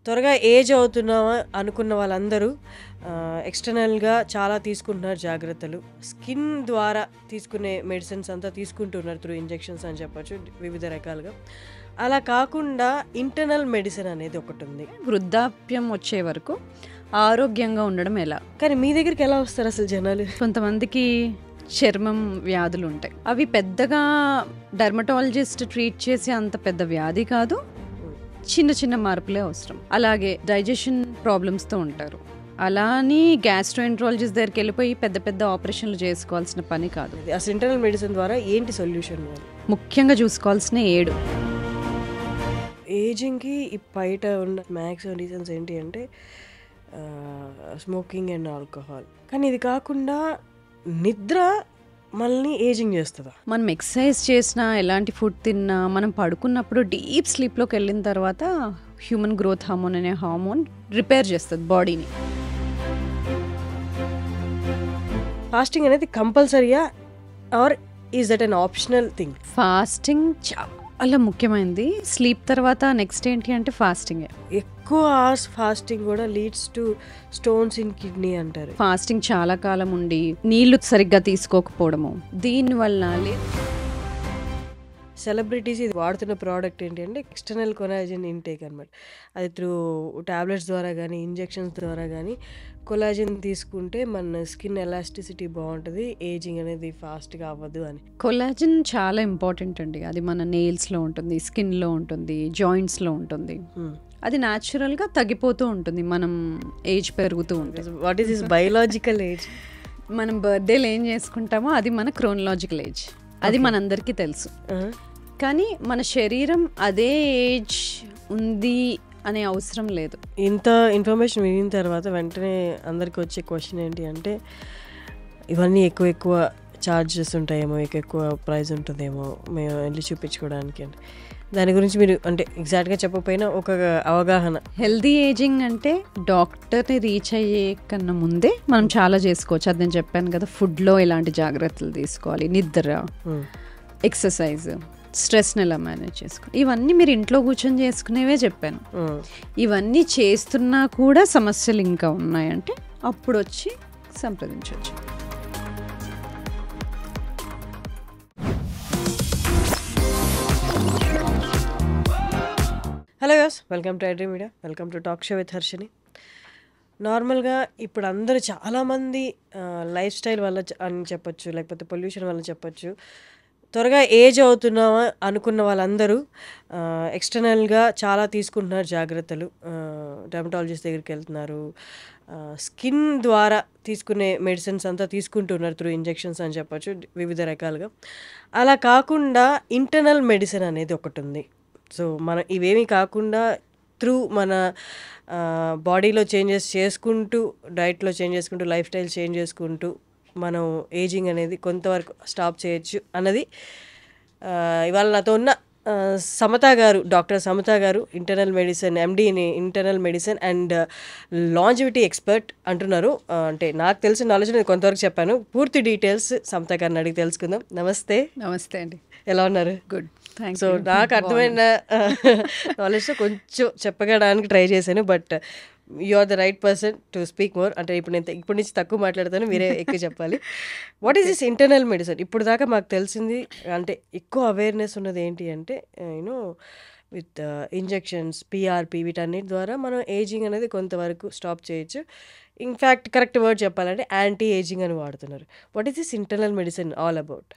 త్వరగా ఏజ్ అవుతున్నామా అనుకున్న వాళ్ళందరూ ఎక్స్టర్నల్గా చాలా తీసుకుంటున్నారు జాగ్రత్తలు. స్కిన్ ద్వారా తీసుకునే మెడిసిన్స్ అంతా తీసుకుంటున్నారు త్రూ ఇంజెక్షన్స్ అని చెప్పచ్చు వివిధ రకాలుగా. అలా కాకుండా ఇంటర్నల్ మెడిసిన్ అనేది ఒకటి ఉంది. వృద్ధాప్యం వచ్చే వరకు ఆరోగ్యంగా ఉండడం ఎలా? కానీ మీ దగ్గరికి ఎలా వస్తారు అసలు జనాలు? కొంతమందికి చర్మం వ్యాధులు ఉంటాయి. అవి పెద్దగా డర్మటాలజిస్ట్ ట్రీట్ చేసే అంత పెద్ద వ్యాధి కాదు, చిన్న చిన్న మార్పులే అవసరం. అలాగే డైజెషన్ ప్రాబ్లమ్స్తో ఉంటారు. అలా అని గ్యాస్ట్రోఎంట్రాలజిస్ట్ దగ్గరికి వెళ్ళిపోయి పెద్ద పెద్ద ఆపరేషన్లు చేసుకోవాల్సిన పని కాదు. అసలు ఇంటర్నల్ మెడిసిన్ ద్వారా ఏంటి సొల్యూషన్? ముఖ్యంగా చూసుకోవాల్సిన 7 ఏజింగ్కి బయట ఉన్న మ్యాక్సిమం రీజన్స్ ఏంటి అంటే స్మోకింగ్ అండ్ ఆల్కహాల్. కానీ ఇది కాకుండా నిద్ర మనల్ని ఏజింగ్ చేస్తుందా? మనం ఎక్సర్సైజ్ చేసినా, ఎలాంటి ఫుడ్ తిన్నా, మనం పడుకున్నప్పుడు డీప్ స్లీప్లోకి వెళ్ళిన తర్వాత హ్యూమన్ గ్రోత్ హార్మోన్ అనే హార్మోన్ రిపేర్ చేస్తుంది బాడీని. ఫాస్టింగ్ అనేది కంపల్సరీయా or is that an optional thing? Fasting చాలా ముఖ్యమైనది. స్లీప్ తర్వాత నెక్స్ట్ ఏంటి అంటే ఫాస్టింగే. ఎక్కువ అవర్స్ ఫాస్టింగ్ కూడా leads to stones in kidney అంటారు. ఫాస్టింగ్ చాలా కాలం ఉండి నీళ్లు సరిగ్గా తీసుకోకపోవడము, దీనివల్ల సెలబ్రిటీస్ ఇది వాడుతున్న ప్రోడక్ట్ ఏంటి అంటే ఎక్స్టర్నల్ కొలాజిన్ ఇంటేక్ అనమాట. అది త్రూ టాబ్లెట్స్ ద్వారా కానీ ఇంజెక్షన్స్ ద్వారా కానీ కొలాజిన్ తీసుకుంటే మన స్కిన్ ఎలాస్టిసిటీ బాగుంటుంది, ఏజింగ్ అనేది ఫాస్ట్గా అవ్వదు అని. కొలాజిన్ చాలా ఇంపార్టెంట్ అండి. అది మన నెయిల్స్లో ఉంటుంది, స్కిన్లో ఉంటుంది, జాయింట్స్లో ఉంటుంది. అది న్యాచురల్గా తగ్గిపోతూ ఉంటుంది మనం ఏజ్ పెరుగుతూ ఉంటుంది. What is this biological age? మనం బర్త్డేలు ఏం చేసుకుంటామో అది మన క్రోనలాజికల్ ఏజ్. అది మనందరికీ తెలుసు. కానీ మన శరీరం అదే ఏజ్ ఉంది అనే అవసరం లేదు. ఇంత ఇన్ఫర్మేషన్ వినిన తర్వాత వెంటనే అందరికి వచ్చే క్వశ్చన్ ఏంటి అంటే ఇవన్నీ ఎక్కువ ఛార్జ్ చేస్తుంటాయేమో, ఎక్కువ ప్రైస్ ఉంటుందేమో మేము వెళ్ళి చూపించుకోవడానికి అంటే దాని గురించి మీరు అంటే ఎగ్జాక్ట్గా చెప్పకపోయినా ఒక అవగాహన. హెల్దీ ఏజింగ్ అంటే డాక్టర్ని రీచ్ అయ్యే కన్నా ముందే మనం చాలా చేసుకోవచ్చు. అది నేను చెప్పాను కదా, ఫుడ్లో ఎలాంటి జాగ్రత్తలు తీసుకోవాలి, నిద్ర, ఎక్సర్సైజ్, స్ట్రెస్ని ఎలా మేనేజ్ చేసుకోవాలి, ఇవన్నీ మీరు ఇంట్లో కూర్చొని చేసుకునేవే చెప్పాను. ఇవన్నీ చేస్తున్నా కూడా సమస్యలు ఇంకా ఉన్నాయంటే అప్పుడు వచ్చి సంప్రదించవచ్చు. హలో యోస్, welcome to iDream media, welcome to talk show with Harshini. నార్మల్గా ఇప్పుడు అందరూ చాలామంది లైఫ్ స్టైల్ వల్ల అని చెప్పచ్చు, లేకపోతే పొల్యూషన్ వల్ల చెప్పచ్చు, త్వరగా ఏజ్ అవుతున్నామా అనుకున్న వాళ్ళందరూ ఎక్స్టర్నల్గా చాలా తీసుకుంటున్నారు జాగ్రత్తలు. డర్మటాలజిస్ట్ దగ్గరికి వెళ్తున్నారు, స్కిన్ ద్వారా తీసుకునే మెడిసిన్స్ అంతా తీసుకుంటున్నారు త్రూ ఇంజెక్షన్స్ అని చెప్పచ్చు వివిధ రకాలుగా. అలా కాకుండా ఇంటర్నల్ మెడిసిన్ అనేది ఒకటి ఉంది. సో మనం ఇవేమీ కాకుండా త్రూ మన బాడీలో చేంజెస్ చేసుకుంటూ, డైట్లో చేంజ్ చేసుకుంటూ, లైఫ్ స్టైల్ చేంజ్ చేసుకుంటూ మనం ఏజింగ్ అనేది కొంతవరకు స్టాప్ చేయొచ్చు అన్నది ఇవాళ నాతో ఉన్న సమత గారు, డాక్టర్ సమత గారు, internal medicine MD in internal medicine and longevity expert అంటున్నారు. అంటే నాకు తెలిసిన నాలెడ్జ్ నేను కొంతవరకు చెప్పాను. పూర్తి డీటెయిల్స్ సమత గారిని అడిగి తెలుసుకుందాం. నమస్తే. నమస్తే అండి, ఎలా ఉన్నారు? గుడ్. సో నాకు అర్థమైన నాలెడ్జ్తో కొంచెం చెప్పగడానికి ట్రై చేశాను, but you are the right person to speak more. అంటే ఇప్పుడు నేను ఇప్పటి నుంచి తక్కువ మాట్లాడతాను, మీరే ఎక్కువ చెప్పాలి. What is this internal medicine? ఇప్పుడు దాకా మాకు తెలిసింది అంటే ఎక్కువ అవేర్నెస్ ఉన్నది ఏంటి అంటే యూనో విత్ ఇంజెక్షన్స్, పిఆర్పి, వీటన్నిటి ద్వారా మనం ఏజింగ్ అనేది కొంతవరకు స్టాప్ చేయొచ్చు. ఇన్ఫ్యాక్ట్ కరెక్ట్ వర్డ్ చెప్పాలంటే యాంటీ ఏజింగ్ అని వాడుతున్నారు. What is this internal medicine all about?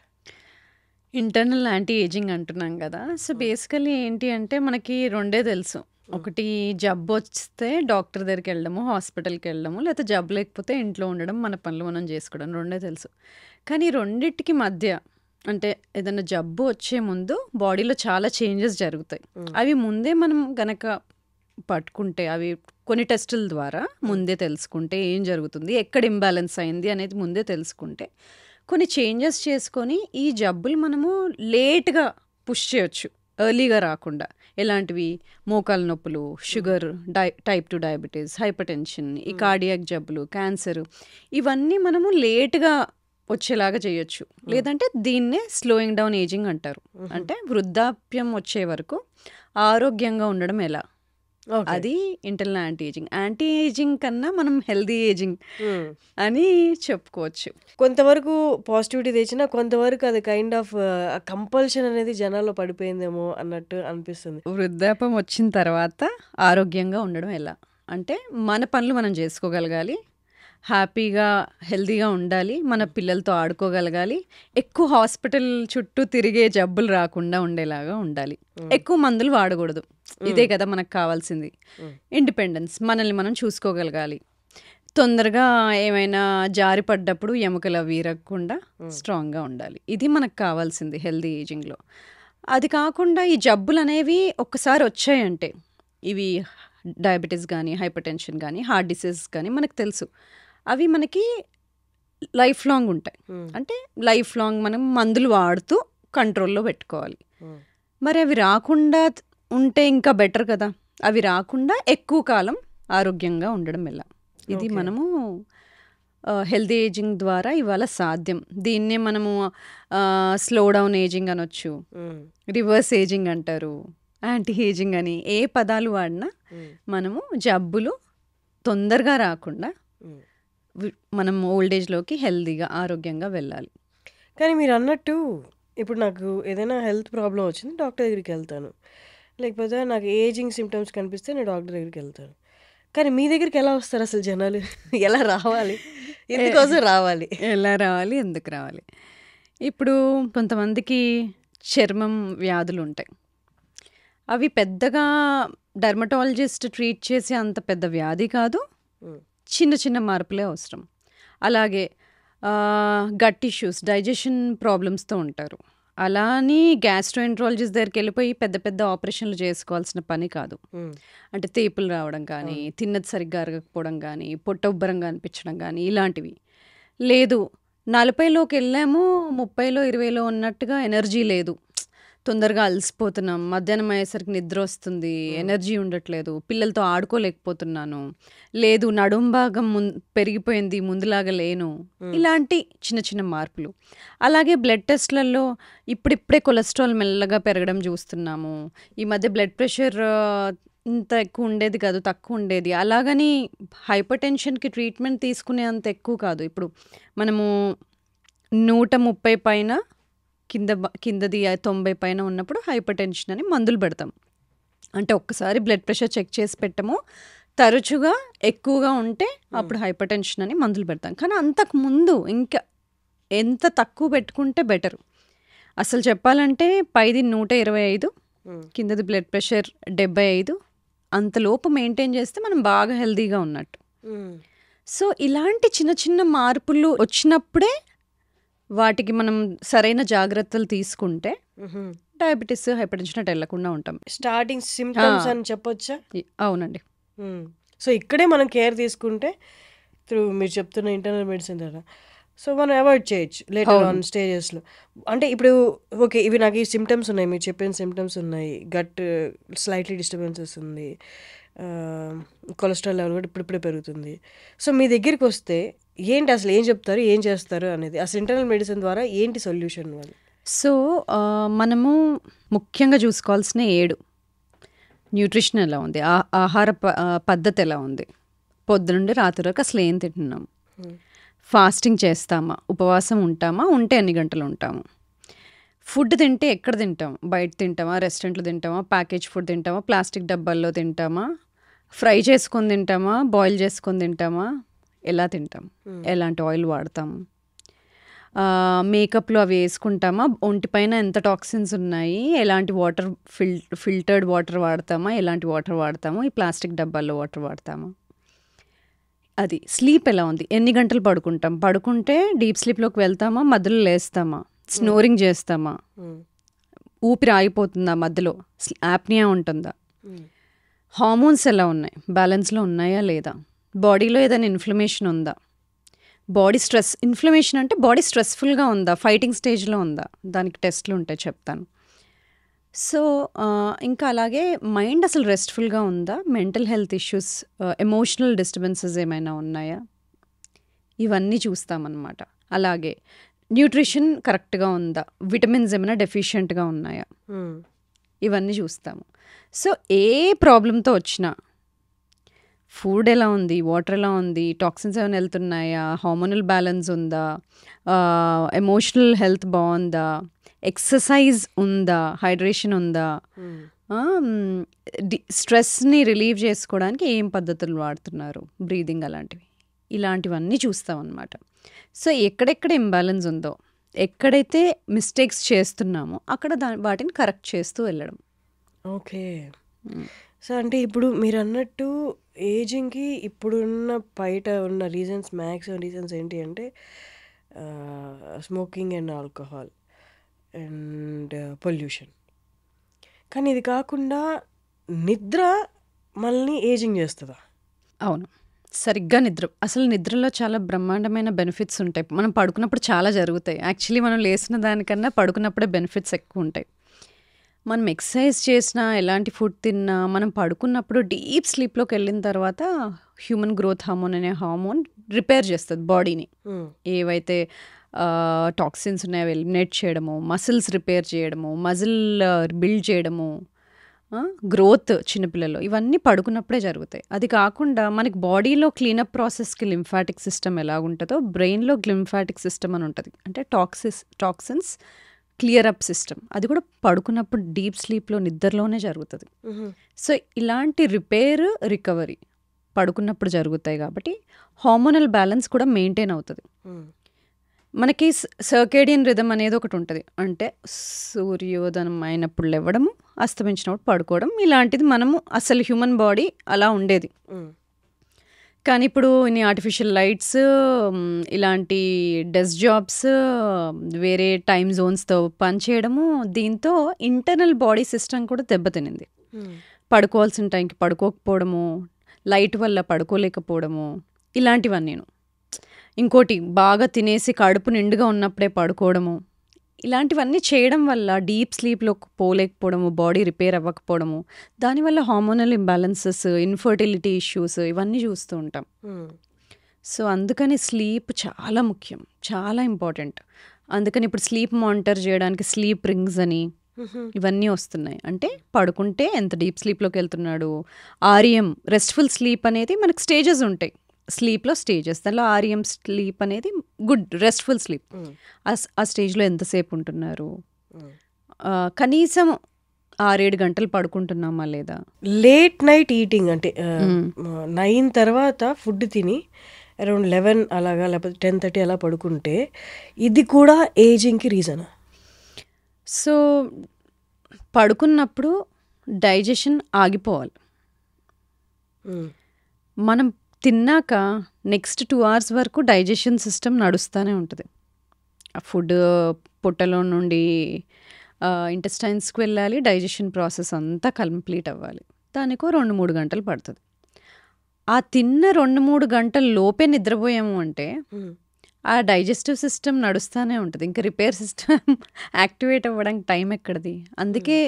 Internal anti ageing అంటున్నాం కదా. సో బేసికలీ ఏంటి అంటే మనకి రెండే తెలుసు. ఒకటి జబ్బు వస్తే డాక్టర్ దగ్గరికి వెళ్ళడము, హాస్పిటల్కి వెళ్ళడము, లేకపోతే జబ్బు లేకపోతే ఇంట్లో ఉండడం, మన పనులు మనం చేసుకోవడం, రెండే తెలుసు. కానీ రెండింటికి మధ్య అంటే ఏదైనా జబ్బు వచ్చే ముందు బాడీలో చాలా చేంజెస్ జరుగుతాయి. అవి ముందే మనం గనక పట్టుకుంటే, అవి కొన్ని టెస్టుల ద్వారా ముందే తెలుసుకుంటే ఏం జరుగుతుంది, ఎక్కడ ఇంబ్యాలెన్స్ అయింది అనేది ముందే తెలుసుకుంటే కొన్ని చేంజెస్ చేసుకొని ఈ జబ్బులు మనము లేట్గా పుష్ చేయొచ్చు, ఎర్లీగా రాకుండా. ఎలాంటివి? మోకాల నొప్పులు, sugar, type 2 diabetes, hyper tension, ఈ కార్డియాక్ జబ్బులు, క్యాన్సర్, ఇవన్నీ మనము లేట్గా వచ్చేలాగా చేయొచ్చు. లేదంటే దీన్నే స్లోయింగ్ డౌన్ ఏజింగ్ అంటారు. అంటే వృద్ధాప్యం వచ్చే వరకు ఆరోగ్యంగా ఉండడం ఎలా, ఓకే. అది internal anti ageing. Anti ageing కన్నా మనం హెల్దీ ఏజింగ్ అని చెప్పుకోవచ్చు. కొంతవరకు పాజిటివిటీ తెచ్చినా కొంతవరకు అది కైండ్ ఆఫ్ కంపల్షన్ అనేది జనాల్లో పడిపోయిందేమో అన్నట్టు అనిపిస్తుంది. వృద్ధాప్యం వచ్చిన తర్వాత ఆరోగ్యంగా ఉండడం ఎలా అంటే మన పనులు మనం చేసుకోగలగాలి, హ్యాపీగా హెల్దీగా ఉండాలి, మన పిల్లలతో ఆడుకోగలగాలి, ఎక్కువ హాస్పిటల్ చుట్టూ తిరిగే జబ్బులు రాకుండా ఉండేలాగా ఉండాలి, ఎక్కువ మందులు వాడకూడదు. ఇదే కదా మనకు కావాల్సింది. ఇండిపెండెన్స్, మనల్ని మనం చూసుకోగలగాలి, తొందరగా ఏమైనా జారి పడ్డప్పుడు ఎముకలు వీరకుండా స్ట్రాంగ్గా ఉండాలి. ఇది మనకు కావాల్సింది హెల్దీ ఏజింగ్లో. అది కాకుండా ఈ జబ్బులు అనేవి ఒక్కసారి వచ్చాయంటే, ఇవి డయాబెటీస్ కానీ, హైపర్ టెన్షన్ కానీ, హార్ట్ డిసీజ్ కానీ మనకు తెలుసు, అవి మనకి లైఫ్ లాంగ్ ఉంటాయి. అంటే లైఫ్ లాంగ్ మనం మందులు వాడుతూ కంట్రోల్లో పెట్టుకోవాలి. మరి అవి రాకుండా ఉంటే ఇంకా బెటర్ కదా. అవి రాకుండా ఎక్కువ కాలం ఆరోగ్యంగా ఉండడం ఎలా, ఇది మనము హెల్దీ ఏజింగ్ ద్వారా ఇవాళ సాధ్యం. దీన్నే మనము స్లో డౌన్ ఏజింగ్ అనొచ్చు, రివర్స్ ఏజింగ్ అంటారు, యాంటీ ఏజింగ్ అని. ఏ పదాలు వాడినా మనము జబ్బులు తొందరగా రాకుండా మనం ఓల్డ్ ఏజ్లోకి హెల్దీగా ఆరోగ్యంగా వెళ్ళాలి. కానీ మీరు అన్నట్టు ఇప్పుడు నాకు ఏదైనా హెల్త్ ప్రాబ్లం వచ్చింది, డాక్టర్ దగ్గరికి వెళ్తాను. లేకపోతే నాకు ఏజింగ్ సిమ్టమ్స్ కనిపిస్తే నేను డాక్టర్ దగ్గరికి వెళ్తాను. కానీ మీ దగ్గరికి ఎలా వస్తారు అసలు జనాలు? ఎలా రావాలి, ఎందుకోసం రావాలి? ఎలా రావాలి, ఎందుకు రావాలి? ఇప్పుడు కొంతమందికి చర్మం వ్యాధులు ఉంటాయి. అవి పెద్దగా డర్మటాలజిస్ట్ ట్రీట్ చేసే అంత పెద్ద వ్యాధి కాదు, చిన్న చిన్న మార్పులే అవసరం. అలాగే గట్ ఇష్యూస్, డైజెషన్ ప్రాబ్లమ్స్తో ఉంటారు. అలా అని గ్యాస్ట్రోఎంట్రాలజిస్ట్ దగ్గరికి వెళ్ళిపోయి పెద్ద పెద్ద ఆపరేషన్లు చేసుకోవాల్సిన పని కాదు. అంటే తేపులు రావడం కానీ, తిన్నది సరిగ్గా అరగకపోవడం కానీ, పొట్ట ఉబ్బరంగా అనిపించడం కానీ, ఇలాంటివి. లేదు 40లోకి వెళ్ళాము, 30లో 20లో ఉన్నట్టుగా ఎనర్జీ లేదు, తొందరగా అలసిపోతున్నాం, మధ్యాహ్నం అయ్యేసరికి నిద్ర వస్తుంది, ఎనర్జీ ఉండట్లేదు, పిల్లలతో ఆడుకోలేకపోతున్నాను, లేదు నడుం భాగం పెరిగిపోయింది, ముందులాగా లేను, ఇలాంటి చిన్న చిన్న మార్పులు. అలాగే బ్లడ్ టెస్ట్లలో ఇప్పుడిప్పుడే కొలెస్ట్రాల్ మెల్లగా పెరగడం చూస్తున్నాము. ఈ మధ్య బ్లడ్ ప్రెషర్ ఇంత ఎక్కువ ఉండేది కాదు, తక్కువ ఉండేది. అలాగని హైపర్ టెన్షన్కి ట్రీట్మెంట్ తీసుకునే అంత ఎక్కువ కాదు. ఇప్పుడు మనము 130 పైన కిందది 90 పైన ఉన్నప్పుడు హైపర్ టెన్షన్ అని మందులు పెడతాం. అంటే ఒక్కసారి బ్లడ్ ప్రెషర్ చెక్ చేసి పెట్టము, తరచుగా ఎక్కువగా ఉంటే అప్పుడు హైపర్ టెన్షన్ అని మందులు పెడతాం. కానీ అంతకు ముందు ఇంకా ఎంత తక్కువ పెట్టుకుంటే బెటర్. అసలు చెప్పాలంటే పైది 125, కిందది బ్లడ్ ప్రెషర్ 75, అంతలోపు మెయింటైన్ చేస్తే మనం బాగా హెల్దీగా ఉన్నట్టు. సో ఇలాంటి చిన్న చిన్న మార్పులు వచ్చినప్పుడే వాటికి మనం సరైన జాగ్రత్తలు తీసుకుంటే డయాబెటీస్, హైపర్ టెన్షన్ అటు వెళ్లకుండా ఉంటాం. స్టార్టింగ్ సిమ్టమ్స్ అని చెప్పొచ్చా? అవునండి. సో ఇక్కడే మనం కేర్ తీసుకుంటే త్రూ మీరు చెప్తున్న ఇంటర్నల్ మెడిసిన్ ద్వారా సో మనం అవాయిడ్ చేయొచ్చు లేటర్ ఆన్ స్టేజెస్లో. అంటే ఇప్పుడు ఓకే, ఇవి నాకు ఈ సిమ్టమ్స్ ఉన్నాయి, మీరు చెప్పిన సిమ్టమ్స్ ఉన్నాయి, గట్ స్లైట్లీ డిస్టర్బెన్సెస్ ఉంది, కొలెస్ట్రాల్ లెవెల్ కూడా ఇప్పుడిప్పుడే పెరుగుతుంది. సో మీ దగ్గరికి వస్తే ఏంటి అసలు ఏం చెప్తారు, ఏం చేస్తారు అనేది, అసలు ఇంటర్నల్ మెడిసిన్ ద్వారా ఏంటి సొల్యూషన్ వాళ్ళు? సో మనము ముఖ్యంగా చూసుకోవాల్సిన 7 న్యూట్రిషన్ ఎలా ఉంది, ఆహార పద్ధతి ఎలా ఉంది, పొద్దునుండి రాత్రి వరకు అసలు ఏం తింటున్నాం, ఫాస్టింగ్ చేస్తామా, ఉపవాసం ఉంటామా, ఉంటే ఎన్ని గంటలు ఉంటాము, ఫుడ్ తింటే ఎక్కడ తింటాం, బయట తింటామా, రెస్టారెంట్లో తింటామా, ప్యాకేజ్ ఫుడ్ తింటామా, ప్లాస్టిక్ డబ్బాల్లో తింటామా, ఫ్రై చేసుకొని తింటామా, బాయిల్ చేసుకొని తింటామా, ఎలా తింటాం, ఎలాంటి ఆయిల్ వాడతాము, మేకప్లో అవి వేసుకుంటామా, ఒంటిపైన ఎంత టాక్సిన్స్ ఉన్నాయి, ఎలాంటి వాటర్ ఫిల్టర్డ్ వాటర్ వాడతామా, ఎలాంటి వాటర్ వాడతాము, ఈ ప్లాస్టిక్ డబ్బాల్లో వాటర్ వాడతామా, అది స్లీప్ ఎలా ఉంది, ఎన్ని గంటలు పడుకుంటాం, పడుకుంటే డీప్ స్లీప్లోకి వెళ్తామా, మధ్యలో లేస్తామా, స్నోరింగ్ చేస్తామా, ఊపిరి ఆగిపోతుందా మధ్యలో, యాప్నియా ఉంటుందా, హార్మోన్స్ ఎలా ఉన్నాయి, బ్యాలెన్స్లో ఉన్నాయా లేదా, బాడీలో ఏదైనా ఇన్ఫ్లమేషన్ ఉందా, బాడీ స్ట్రెస్, ఇన్ఫ్లమేషన్ అంటే బాడీ స్ట్రెస్ఫుల్గా ఉందా, ఫైటింగ్ స్టేజ్లో ఉందా, దానికి టెస్ట్లు ఉంటాయి చెప్తాను. సో ఇంకా అలాగే మైండ్ అసలు రెస్ట్ఫుల్గా ఉందా, mental health issues, emotional disturbances ఏమైనా ఉన్నాయా, ఇవన్నీ చూస్తామన్నమాట. అలాగే న్యూట్రిషన్ కరెక్ట్గా ఉందా, విటమిన్స్ ఏమైనా డెఫిషియెంట్గా ఉన్నాయా, ఇవన్నీ చూస్తాము. సో ఏ ప్రాబ్లంతో వచ్చినా ఫుడ్ ఎలా ఉంది, వాటర్ ఎలా ఉంది, టాక్సిన్స్ ఏమైనా వెళ్తున్నాయా, హార్మోనల్ బ్యాలెన్స్ ఉందా, ఎమోషనల్ హెల్త్ బాగుందా, ఎక్సర్సైజ్ ఉందా, హైడ్రేషన్ ఉందా, స్ట్రెస్ని రిలీవ్ చేసుకోవడానికి ఏం పద్ధతులు వాడుతున్నారు, బ్రీదింగ్ అలాంటివి, ఇలాంటివన్నీ చూస్తాం అన్నమాట. సో ఎక్కడెక్కడ ఇంబ్యాలెన్స్ ఉందో, ఎక్కడైతే మిస్టేక్స్ చేస్తున్నామో అక్కడ వాటిని కరెక్ట్ చేస్తూ వెళ్ళడం. ఓకే. సో అంటే ఇప్పుడు మీరు అన్నట్టు ఏజింగ్కి ఇప్పుడున్న బయట ఉన్న రీజన్స్, మ్యాక్సిమం రీజన్స్ ఏంటి అంటే smoking and alcohol and pollution. కానీ ఇది కాకుండా నిద్ర మనల్ని ఏజింగ్ చేస్తుందా? అవును, సరిగ్గా నిద్ర. అసలు నిద్రలో చాలా బ్రహ్మాండమైన బెనిఫిట్స్ ఉంటాయి. మనం పడుకున్నప్పుడు చాలా జరుగుతాయి. యాక్చువల్లీ మనం లేచిన దానికన్నా పడుకున్నప్పుడే బెనిఫిట్స్ ఎక్కువ ఉంటాయి. మనం ఎక్సర్సైజ్ చేసినా, ఎలాంటి ఫుడ్ తిన్నా, మనం పడుకున్నప్పుడు డీప్ స్లీప్లోకి వెళ్ళిన తర్వాత హ్యూమన్ గ్రోత్ హార్మోన్ అనే హార్మోన్ రిపేర్ చేస్తుంది బాడీని. ఏవైతే టాక్సిన్స్ ఉన్నాయో ఎలిమినేట్ చేయడము, మసిల్స్ రిపేర్ చేయడము, మజిల్ బిల్డ్ చేయడము, గ్రోత్ చిన్నపిల్లలు, ఇవన్నీ పడుకున్నప్పుడే జరుగుతాయి. అది కాకుండా మనకి బాడీలో క్లీనప్ ప్రాసెస్కి లింఫాటిక్ సిస్టమ్ ఎలా ఉంటుందో బ్రెయిన్లో లింఫాటిక్ సిస్టమ్ అని ఉంటుంది. అంటే టాక్సిన్స్ క్లియర్ అప్ సిస్టమ్, అది కూడా పడుకున్నప్పుడు డీప్ స్లీప్లో నిద్రలోనే జరుగుతుంది. సో ఇలాంటి రిపేర్, రికవరీ పడుకున్నప్పుడు జరుగుతాయి కాబట్టి హార్మోనల్ బ్యాలెన్స్ కూడా మెయింటైన్ అవుతుంది. మనకి సర్కేడియన్ రిథమ్ అనేది ఒకటి ఉంటుంది. అంటే సూర్యోదయం అయినప్పుడు లేవడము, అస్తమించినప్పుడు పడుకోవడం, ఇలాంటిది మనము అసలు హ్యూమన్ బాడీ అలా ఉండేది. కానీ ఇప్పుడు ఇన్ని ఆర్టిఫిషియల్ లైట్స్, ఇలాంటి డెస్క్ జాబ్స్, వేరే టైమ్ జోన్స్తో పనిచేయడము, దీంతో ఇంటర్నల్ బాడీ సిస్టమ్ కూడా దెబ్బతినింది. పడుకోవాల్సిన టైంకి పడుకోకపోవడము, లైట్ వల్ల పడుకోలేకపోవడము, ఇలాంటివన్నీ. ఇంకోటి, బాగా తినేసి కడుపు నిండుగా ఉన్నప్పుడే పడుకోవడము, ఇలాంటివన్నీ చేయడం వల్ల డీప్ స్లీప్లో పోలేకపోవడము, బాడీ రిపేర్ అవ్వకపోవడము, దానివల్ల హార్మోనల్ ఇంబ్యాలెన్సెస్, ఇన్ఫర్టిలిటీ ఇష్యూస్ ఇవన్నీ చూస్తూ ఉంటాం. సో అందుకని స్లీప్ చాలా ముఖ్యం, చాలా ఇంపార్టెంట్. అందుకని ఇప్పుడు స్లీప్ మానిటర్ చేయడానికి స్లీప్ రింగ్స్ అని ఇవన్నీ వస్తున్నాయి. అంటే పడుకుంటే ఎంత డీప్ స్లీప్లోకి వెళ్తున్నాడు, ఆర్ఎం రెస్ట్ఫుల్ స్లీప్ అనేది మనకు స్టేజెస్ ఉంటాయి. స్లీప్లో స్టేజెస్, దానిలో ఆర్ఎం స్లీప్ అనేది గుడ్ రెస్ట్ఫుల్ స్లీప్. ఆ స్టేజ్లో ఎంతసేపు ఉంటున్నారు, కనీసం 6-7 గంటలు పడుకుంటున్నామా లేదా. లేట్ నైట్ ఈటింగ్ అంటే 9 తర్వాత ఫుడ్ తిని అరౌండ్ 11 అలాగా, లేకపోతే 10:30 అలా పడుకుంటే ఇది కూడా ఏజింగ్కి రీజనా? సో పడుకున్నప్పుడు డైజెషన్ ఆగిపోవాలి. మనం తిన్నాక నెక్స్ట్ 2 hours వరకు డైజెషన్ సిస్టమ్ నడుస్తూనే ఉంటుంది. ఆ ఫుడ్ పొట్టలో నుండి ఇంటెస్టైన్స్కి వెళ్ళాలి, డైజెషన్ ప్రాసెస్ అంతా కంప్లీట్ అవ్వాలి. దానికో 2-3 గంటలు పడుతుంది. ఆ తిన్న 2-3 గంటల లోపే నిద్రపోయాము అంటే ఆ డైజెస్టివ్ సిస్టమ్ నడుస్తూనే ఉంటుంది. ఇంకా రిపేర్ సిస్టమ్ యాక్టివేట్ అవ్వడానికి టైం ఎక్కడిది. అందుకే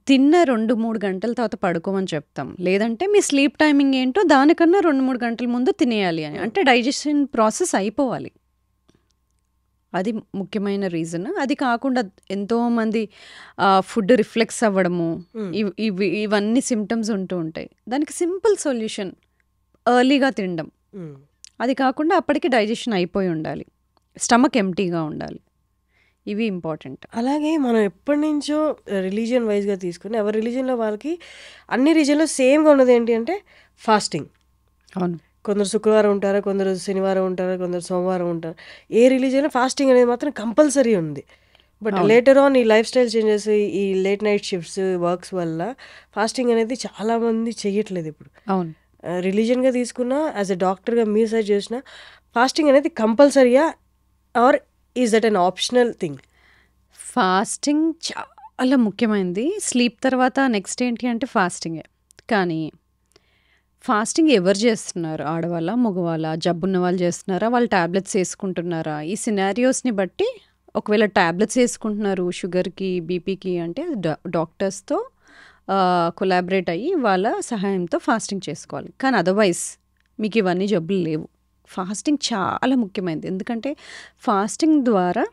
తిన్న 2-3 గంటల తర్వాత పడుకోమని చెప్తాం. లేదంటే మీ స్లీప్ టైమింగ్ ఏంటో దానికన్నా 2-3 గంటల ముందు తినేయాలి అని. అంటే డైజెషన్ ప్రాసెస్ అయిపోవాలి. అది ముఖ్యమైన రీజన్. అది కాకుండా ఎంతోమంది ఫుడ్ రిఫ్లెక్స్ అవ్వడము, ఇవన్నీ సిమ్టమ్స్ ఉంటూ ఉంటాయి. దానికి సింపుల్ సొల్యూషన్ ఎర్లీగా తినడం. అది కాకుండా అప్పటికి డైజెషన్ అయిపోయి ఉండాలి, స్టమక్ ఎంప్టీగా ఉండాలి. ఇవి ఇంపార్టెంట్. అలాగే మనం ఎప్పటి నుంచో రిలీజియన్ వైజ్గా తీసుకుని ఎవరి రిలీజియన్లో వాళ్ళకి అన్ని రీజియన్లో సేమ్గా ఉన్నది ఏంటి అంటే ఫాస్టింగ్. అవును, కొందరు శుక్రవారం ఉంటారు, కొందరు శనివారం ఉంటారు, కొందరు సోమవారం ఉంటారు. ఏ రిలీజియన్లో ఫాస్టింగ్ అనేది మాత్రం కంపల్సరీ ఉంది. బట్ లేటర్ ఆన్ ఈ లైఫ్ స్టైల్ చేంజెస్, ఈ లేట్ నైట్ షిఫ్ట్స్, వర్క్స్ వల్ల ఫాస్టింగ్ అనేది చాలామంది చెయ్యట్లేదు ఇప్పుడు. అవును, రిలీజియన్గా తీసుకున్నా, యాజ్ ఎ డాక్టర్గా మీరు సజెస్ట్ చేసిన ఫాస్టింగ్ అనేది కంపల్సరీయా or is that an optional thing? Fasting చాలా ముఖ్యమైనది. స్లీప్ తర్వాత నెక్స్ట్ ఏంటి అంటే ఫాస్టింగే. కానీ ఫాస్టింగ్ ఎవరు చేస్తున్నారు? ఆడవాళ్ళ, మగవాళ్ళ, జబ్బున్న వాళ్ళు చేస్తున్నారా, వాళ్ళు ట్యాబ్లెట్స్ వేసుకుంటున్నారా? ఈ సినారియోస్ని బట్టి ఒకవేళ ట్యాబ్లెట్స్ వేసుకుంటున్నారు షుగర్కి, బీపీకి అంటే డాక్టర్స్తో కొలాబరేట్ అయ్యి వాళ్ళ సహాయంతో ఫాస్టింగ్ చేసుకోవాలి. కానీ అదర్వైజ్ మీకు ఇవన్నీ జబ్బులు లేవు, ఫాస్టింగ్ చాలా ముఖ్యమైనది. ఎందుకంటే ఫాస్టింగ్ ద్వారా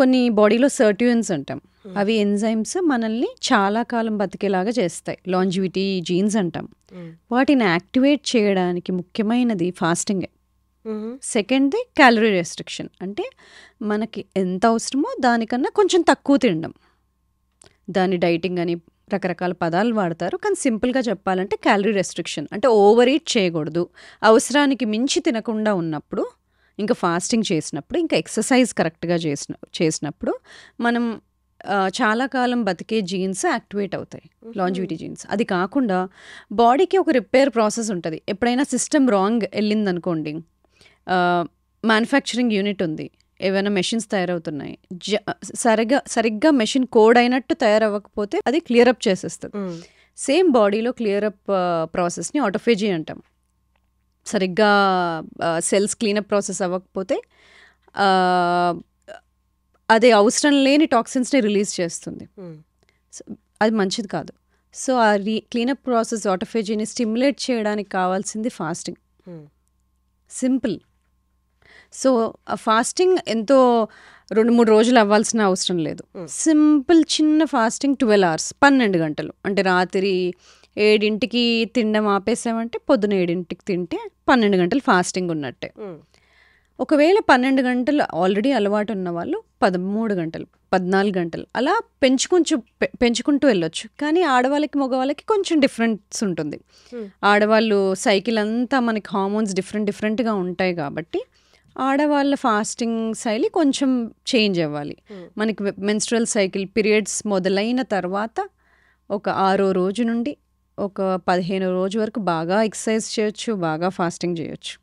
కొన్ని బాడీలో సర్ట్యూన్స్ అంటాం. అవి ఎంజైమ్స్ మనల్ని చాలా కాలం బతికేలాగా చేస్తాయి. లాంజివిటీ జీన్స్ అంటాం. వాటిని యాక్టివేట్ చేయడానికి ముఖ్యమైనది ఫాస్టింగే. సెకండ్ది క్యాలరీ రెస్ట్రిక్షన్, అంటే మనకి ఎంత అవసరమో దానికన్నా కొంచెం తక్కువ తినడం. దాని డైటింగ్ అని రకరకాల పదాలు వాడతారు, కానీ సింపుల్గా చెప్పాలంటే క్యాలరీ రెస్ట్రిక్షన్ అంటే ఓవర్ ఈట్ చేయకూడదు. అవసరానికి మించి తినకుండా ఉన్నప్పుడు, ఇంకా ఫాస్టింగ్ చేసినప్పుడు, ఇంకా ఎక్సర్సైజ్ కరెక్ట్గా చేసినప్పుడు మనం చాలా కాలం బతికే జీన్స్ యాక్టివేట్ అవుతాయి, లాంజివిటీ జీన్స్. అది కాకుండా బాడీకి ఒక రిపేర్ ప్రాసెస్ ఉంటుంది. ఎప్పుడైనా సిస్టమ్ రాంగ్ వెళ్ళిందనుకోండి, మ్యానుఫ్యాక్చరింగ్ యూనిట్ ఉంది, ఏవైనా మెషిన్స్ తయారవుతున్నాయి, సరిగ్గా మెషిన్ కోడ్ అయినట్టు తయారవ్వకపోతే అది క్లియరప్ చేసేస్తుంది. సేమ్ బాడీలో క్లియరప్ ప్రాసెస్ని ఆటోఫేజీ అంటాం. సరిగ్గా సెల్స్ క్లీనప్ ప్రాసెస్ అవ్వకపోతే అది అవసరం లేని టాక్సిన్స్ని రిలీజ్ చేస్తుంది. అది మంచిది కాదు. సో ఆ క్లీనప్ ప్రాసెస్ ఆటోఫేజీని స్టిమ్యులేట్ చేయడానికి కావాల్సింది ఫాస్టింగ్. సింపుల్. సో ఆ ఫాస్టింగ్ ఎంతో 2-3 రోజులు అవ్వాల్సిన అవసరం లేదు. సింపుల్ చిన్న ఫాస్టింగ్ 12 hours, 12 గంటలు. అంటే రాత్రి 7ంటికి తినడం ఆపేసామంటే పొద్దున 7ంటికి తింటే 12 గంటలు ఫాస్టింగ్ ఉన్నట్టే. ఒకవేళ 12 గంటలు ఆల్రెడీ అలవాటు ఉన్న వాళ్ళు 13 గంటలు, 14 గంటలు అలా పెంచుకుంటూ వెళ్ళొచ్చు. కానీ ఆడవాళ్ళకి మగవాళ్ళకి కొంచెం డిఫరెన్స్ ఉంటుంది. ఆడవాళ్ళు సైకిల్ అంతా మనకి హార్మోన్స్ డిఫరెంట్గా ఉంటాయి కాబట్టి ఆడవాళ్ళ ఫాస్టింగ్ శైలి కొంచెం చేంజ్ అవ్వాలి. మనకి మెన్స్ట్రువల్ సైకిల్ పీరియడ్స్ మొదలైన తర్వాత ఒక 6వ రోజు నుండి ఒక 15వ రోజు వరకు బాగా ఎక్సర్సైజ్ చేయొచ్చు, బాగా ఫాస్టింగ్ చేయొచ్చు.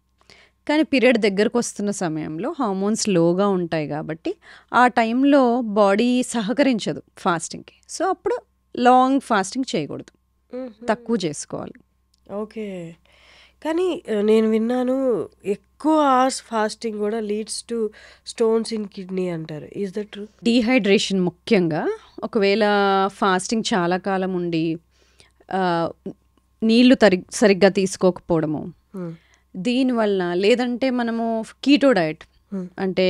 కానీ పీరియడ్ దగ్గరకు వస్తున్న సమయంలో హార్మోన్స్ లోగా ఉంటాయి కాబట్టి ఆ టైంలో బాడీ సహకరించదు ఫాస్టింగ్కి. సో అప్పుడు లాంగ్ ఫాస్టింగ్ చేయకూడదు, తక్కువ చేసుకోవాలి. ఓకే. కానీ నేను విన్నాను ఎక్కువ అవర్స్ ఫాస్టింగ్ కూడా leads to stones in kidney అంటారు. Is that true? డీహైడ్రేషన్ ముఖ్యంగా. ఒకవేళ ఫాస్టింగ్ చాలా కాలం ఉండి నీళ్లు సరిగ్గా తీసుకోకపోవడము, దీనివల్ల, లేదంటే మనము కీటో డయట్ అంటే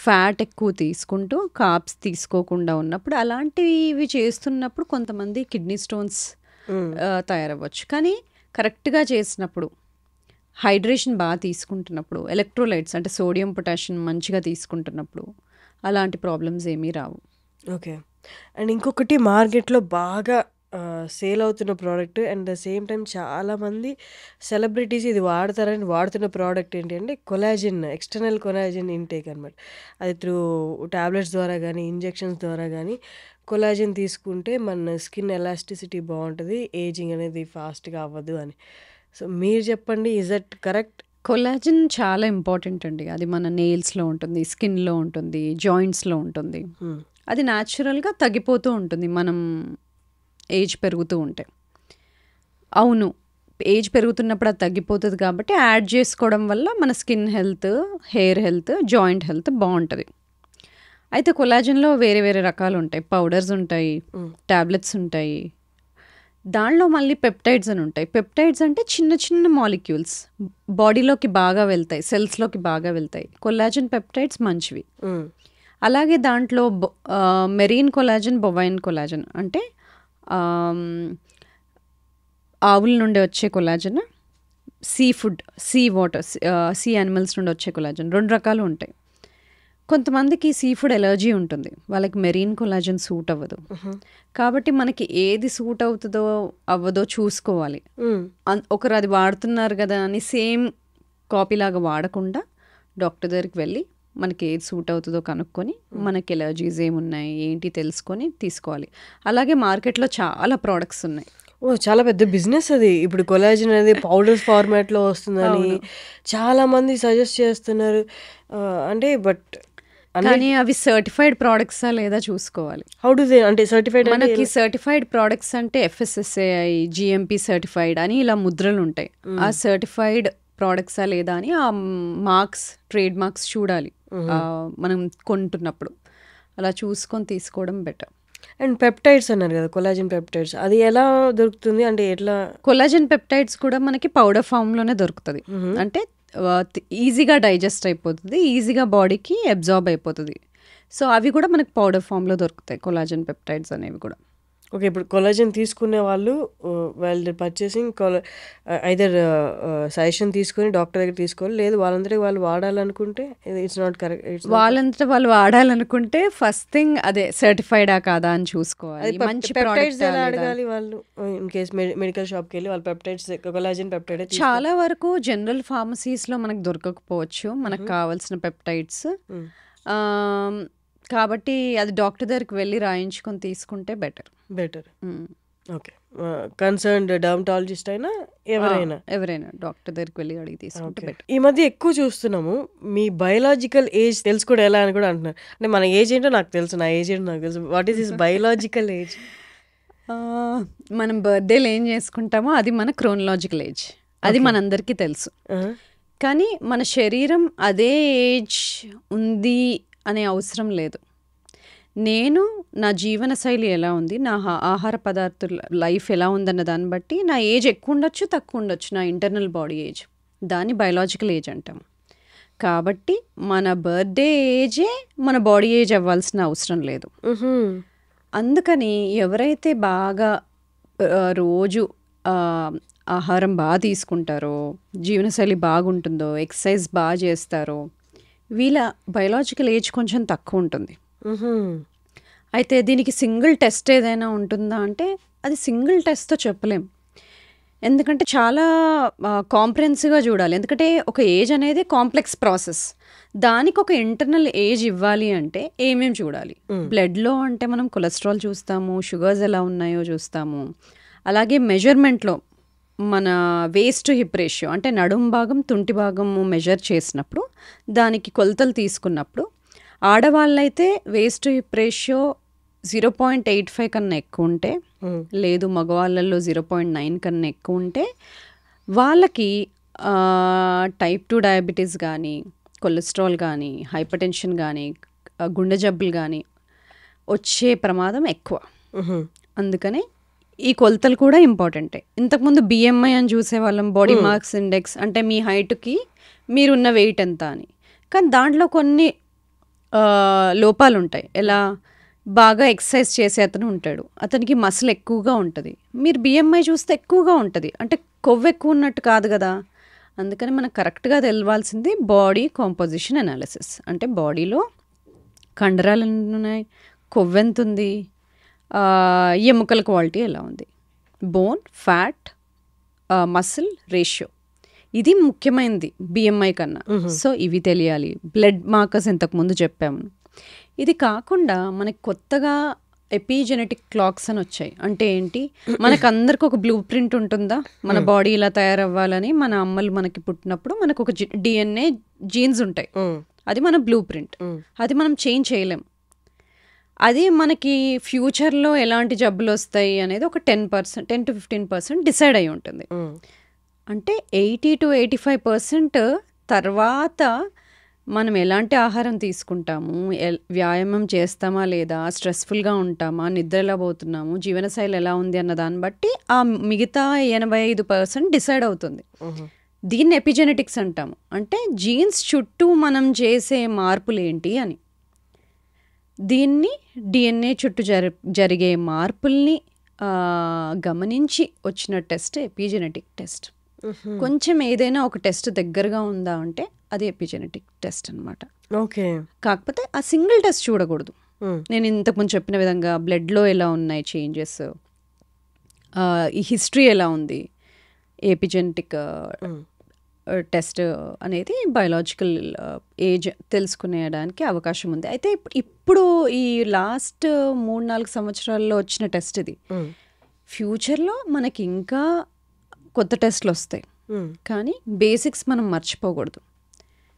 ఫ్యాట్ ఎక్కువ తీసుకుంటూ కార్బ్స్ తీసుకోకుండా ఉన్నప్పుడు, అలాంటివి చేస్తున్నప్పుడు కొంతమంది కిడ్నీ స్టోన్స్ తయారవ్వచ్చు. కానీ కరెక్ట్గా చేసినప్పుడు, హైడ్రేషన్ బాగా తీసుకుంటున్నప్పుడు, ఎలక్ట్రోలైట్స్ అంటే సోడియం పొటాషియం మంచిగా తీసుకుంటున్నప్పుడు అలాంటి ప్రాబ్లమ్స్ ఏమీ రావు. ఓకే. అండ్ ఇంకొకటి మార్కెట్లో బాగా సేల్ అవుతున్న product and the same time చాలామంది సెలబ్రిటీస్ ఇది వాడతారని వాడుతున్న ప్రోడక్ట్ ఏంటి అంటే కొలాజిన్, ఎక్స్టర్నల్ కొలాజిన్ ఇంటేక్ అనమాట. అది త్రూ టాబ్లెట్స్ ద్వారా కానీ ఇంజెక్షన్స్ ద్వారా కానీ కొలాజిన్ తీసుకుంటే మన స్కిన్ ఎలాస్టిసిటీ బాగుంటుంది, ఏజింగ్ అనేది ఫాస్ట్గా అవ్వదు అని. సో మీరు చెప్పండి, ఇజ్ దట్ కరెక్ట్? కొలాజిన్ చాలా ఇంపార్టెంట్ అండి. అది మన నెయిల్స్లో ఉంటుంది, స్కిన్లో ఉంటుంది, జాయింట్స్లో ఉంటుంది. అది న్యాచురల్గా తగ్గిపోతూ ఉంటుంది మనం ఏజ్ పెరుగుతూ ఉంటే. అవును, ఏజ్ పెరుగుతున్నప్పుడు అది తగ్గిపోతుంది కాబట్టి యాడ్ చేసుకోవడం వల్ల మన skin health, hair health, joint health బాగుంటుంది. అయితే కొలాజిన్లో వేరే వేరే రకాలు ఉంటాయి. పౌడర్స్ ఉంటాయి, టాబ్లెట్స్ ఉంటాయి. దానిలో మళ్ళీ పెప్టైడ్స్ అని ఉంటాయి. పెప్టైడ్స్ అంటే చిన్న చిన్న మాలిక్యూల్స్ బాడీలోకి బాగా వెళ్తాయి, సెల్స్లోకి బాగా వెళ్తాయి. కొలాజిన్ పెప్టైడ్స్ మంచివి. అలాగే దాంట్లో మెరీన్ కొలాజిన్, బొవైన్ కొలాజిన్ అంటే ఆవుల నుండి వచ్చే collagen, sea food, sea water, sea animals నుండి వచ్చే కొలాజిన్, 2 రకాలు ఉంటాయి. కొంతమందికి సీ ఫుడ్ ఎలర్జీ ఉంటుంది, వాళ్ళకి మెరీన్ కొలాజిన్ సూట్ అవ్వదు. కాబట్టి మనకి ఏది సూట్ అవుతుందో అవ్వదో చూసుకోవాలి. ఒకరు అది వాడుతున్నారు కదా అని సేమ్ కాపీలాగా వాడకుండా డాక్టర్ దగ్గరికి వెళ్ళి మనకి ఏది సూట్ అవుతుందో కనుక్కొని, మనకి ఎలర్జీస్ ఏమున్నాయి ఏంటి తెలుసుకొని తీసుకోవాలి. అలాగే మార్కెట్లో చాలా ప్రోడక్ట్స్ ఉన్నాయి. చాలా పెద్ద బిజినెస్ అది. ఇప్పుడు కొలాజిన్ అనేది పౌడర్స్ ఫార్మాట్లో వస్తుందని చాలామంది సజెస్ట్ చేస్తున్నారు. అంటే కానీ అవి సర్టిఫైడ్ ప్రోడక్ట్సా లేదా చూసుకోవాలి. హౌ డు దే, అంటే సర్టిఫైడ్, మనకి సర్టిఫైడ్ ప్రోడక్ట్స్ అంటే FSSAI, GMP సర్టిఫైడ్ అని ఇలా ముద్రలు ఉంటాయి. ఆ సర్టిఫైడ్ ప్రోడక్ట్సా లేదా అని ఆ మార్క్స్, ట్రేడ్ మార్క్స్ చూడాలి మనం కొంటున్నప్పుడు. అలా చూసుకొని తీసుకోవడం బెటర్. అండ్ పెప్టైడ్స్ అన్నారు కదా, కొలాజిన్ పెప్టైడ్స్, అది ఎలా దొరుకుతుంది? అంటే ఎట్లా? కొలాజిన్ పెప్టైడ్స్ కూడా మనకి పౌడర్ ఫామ్లోనే దొరుకుతుంది. అంటే ఈజీగా డైజెస్ట్ అయిపోతుంది, ఈజీగా బాడీకి అబ్జార్బ్ అయిపోతుంది. సో అవి కూడా మనకు పౌడర్ ఫామ్లో దొరుకుతాయి, కొలాజన్ పెప్టైడ్స్ అనేవి కూడా. ఓకే. ఇప్పుడు కొలాజన్ తీసుకునే వాళ్ళు వాళ్ళు పర్చేసింగ్ ఐదర్ సజెషన్ తీసుకొని డాక్టర్ దగ్గర తీసుకోవాలి, లేదు వాళ్ళందరికీ వాళ్ళు వాడాలనుకుంటే ఇట్స్ నాట్ కరెక్ట్. వాళ్ళంతా వాళ్ళు వాడాలనుకుంటే ఫస్ట్ థింగ్ అదే సర్టిఫైడా కాదా అని చూసుకోవాలి. మంచి పెప్టైడ్స్ ఎలా అడగాలి వాళ్ళు? ఇన్ కేస్ మెడికల్ షాప్కి వెళ్ళి వాళ్ళు పెప్టైడ్స్ కొలాజన్ పెప్టైడ్ చాలా వరకు జనరల్ ఫార్మసీస్లో మనకు దొరకకపోవచ్చు మనకు కావాల్సిన పెప్టైడ్స్. కాబట్టి అది డాక్టర్ దగ్గరికి వెళ్ళి రాయించుకొని తీసుకుంటే బెటర్. ఓకే. కన్సర్న్డ్ డర్మటాలజిస్ట్ అయినా ఎవరైనా డాక్టర్ దగ్గరికి వెళ్ళి అడిగి తీసుకుంటే బెటర్. ఈ మధ్య ఎక్కువ చూస్తున్నాము మీ బయలాజికల్ ఏజ్ తెలుసుకోవడం ఎలా అని కూడా అంటున్నారు. అంటే మన ఏజ్ ఏంటో నాకు తెలుసు, నా ఏజ్ ఏంటో నాకు తెలుసు. What is this biological age? మనం బర్త్డేలు ఏం చేసుకుంటామో అది మన క్రోనలాజికల్ ఏజ్, అది మనందరికీ తెలుసు. కానీ మన శరీరం అదే ఏజ్ ఉంది అనే అవసరం లేదు. నేను నా జీవన శైలి ఎలా ఉంది, నా ఆహార పదార్థాల లైఫ్ ఎలా ఉందన్న దాన్ని బట్టి నా ఏజ్ ఎక్కువ ఉండొచ్చు తక్కువ ఉండొచ్చు, నా ఇంటర్నల్ బాడీ ఏజ్, దాన్ని బయలాజికల్ ఏజ్ అంటాం. కాబట్టి మన బర్త్డే ఏజే మన బాడీ ఏజ్ అవ్వాల్సిన అవసరం లేదు. అందుకని ఎవరైతే బాగా రోజు ఆహారం బాగా తీసుకుంటారో, జీవనశైలి బాగుంటుందో, ఎక్సర్సైజ్ బాగా చేస్తారో, వీళ్ళ బయలాజికల్ ఏజ్ కొంచెం తక్కువ ఉంటుంది. అయితే దీనికి సింగిల్ టెస్ట్ ఏదైనా ఉంటుందా అంటే అది సింగిల్ టెస్ట్తో చెప్పలేం. ఎందుకంటే చాలా కాంప్రహెన్సివ్గా చూడాలి. ఎందుకంటే ఒక ఏజ్ అనేది కాంప్లెక్స్ ప్రాసెస్. దానికి ఒక ఇంటర్నల్ ఏజ్ ఇవ్వాలి అంటే ఏమేమి చూడాలి? బ్లడ్లో అంటే మనం కొలెస్ట్రాల్ చూస్తాము, షుగర్స్ ఎలా ఉన్నాయో చూస్తాము. అలాగే మెజర్మెంట్లో మన వేస్ట్ టు హిప్ రేషియో అంటే నడుం భాగం తుంటి భాగము మెజర్ చేసినప్పుడు దానికి కొలతలు తీసుకున్నప్పుడు ఆడవాళ్ళైతే వేస్ట్ టు హిప్ రేషియో 0.85 కన్నా ఎక్కువ ఉంటే, లేదు మగవాళ్ళల్లో 0.9 కన్నా ఎక్కువ ఉంటే వాళ్ళకి టైప్ 2 డయాబెటీస్ కానీ, కొలెస్ట్రాల్ కానీ, హైపర్ టెన్షన్ కానీ, గుండె జబ్బులు కానీ వచ్చే ప్రమాదం ఎక్కువ. అందుకనే ఈ కొలతలు కూడా ఇంపార్టెంటే. ఇంతకుముందు BMI అని చూసేవాళ్ళం, బాడీ మాస్ ఇండెక్స్, అంటే మీ హైట్కి మీరున్న వెయిట్ ఎంత అని. కానీ దాంట్లో కొన్ని లోపాలు ఉంటాయి. ఎలా? బాగా ఎక్సర్సైజ్ చేసే అతను ఉంటాడు, అతనికి మసిల్ ఎక్కువగా ఉంటుంది. మీరు BMI చూస్తే ఎక్కువగా ఉంటుంది, అంటే కొవ్వు ఎక్కువ ఉన్నట్టు కాదు కదా. అందుకని మనకు కరెక్ట్గా తెలవాల్సింది బాడీ కాంపోజిషన్ అనాలిసిస్. అంటే బాడీలో కండరాలు ఎన్ని ఉన్నాయి, కొవ్వు ఎంత ఉంది, ఎముకల క్వాలిటీ ఎలా ఉంది, బోన్, ఫ్యాట్, మసిల్ రేషియో, ఇది ముఖ్యమైనది BMI కన్నా. సో ఇవి తెలియాలి. బ్లడ్ మార్కర్స్ ఇంతకుముందు చెప్పాము. ఇది కాకుండా మనకి కొత్తగా ఎపిజెనెటిక్ క్లాక్స్ అని వచ్చాయి. అంటే ఏంటి? మనకు అందరికి ఒక బ్లూ ప్రింట్ ఉంటుందా, మన బాడీ ఇలా తయారవ్వాలని. మన అమ్మలు మనకి పుట్టినప్పుడు మనకు ఒక DNA జీన్స్ ఉంటాయి, అది మన బ్లూ ప్రింట్. అది మనం చేంజ్ చేయలేం. అది మనకి ఫ్యూచర్లో ఎలాంటి జబ్బులు వస్తాయి అనేది ఒక 10 to 15% డిసైడ్ అయి ఉంటుంది. అంటే 80 to 85% తర్వాత మనం ఎలాంటి ఆహారం తీసుకుంటాము, వ్యాయామం చేస్తామా లేదా, స్ట్రెస్ఫుల్గా ఉంటామా, నిద్ర ఎలా పోతున్నాము, జీవనశైలి ఎలా ఉంది అన్న దాన్ని బట్టి ఆ మిగతా 85% డిసైడ్ అవుతుంది. దీన్ని ఎపిజెనెటిక్స్ అంటాము. అంటే జీన్స్ చుట్టూ మనం చేసే మార్పులు ఏంటి అని. దీన్ని DNA చుట్టూ జరిగే మార్పుల్ని గమనించి వచ్చిన టెస్ట్ ఎపిజెనెటిక్ టెస్ట్. కొంచెం ఏదైనా ఒక టెస్ట్ దగ్గరగా ఉందా అంటే అది ఎపిజెనెటిక్ టెస్ట్ అనమాట. ఓకే. కాకపోతే ఆ సింగిల్ టెస్ట్ చూడకూడదు. నేను ఇంతకుముందు చెప్పిన విధంగా బ్లడ్లో ఎలా ఉన్నాయి చేంజెస్, ఈ హిస్టరీ ఎలా ఉంది, ఎపిజెనెటిక్ టెస్ట్ అనేది బయలాజికల్ ఏజ్ తెలుసుకునేయడానికి అవకాశం ఉంది. అయితే ఇప్పుడు ఈ లాస్ట్ 3-4 సంవత్సరాల్లో వచ్చిన టెస్ట్ ఇది. ఫ్యూచర్లో మనకి ఇంకా కొత్త టెస్ట్లు వస్తాయి, కానీ బేసిక్స్ మనం మర్చిపోకూడదు.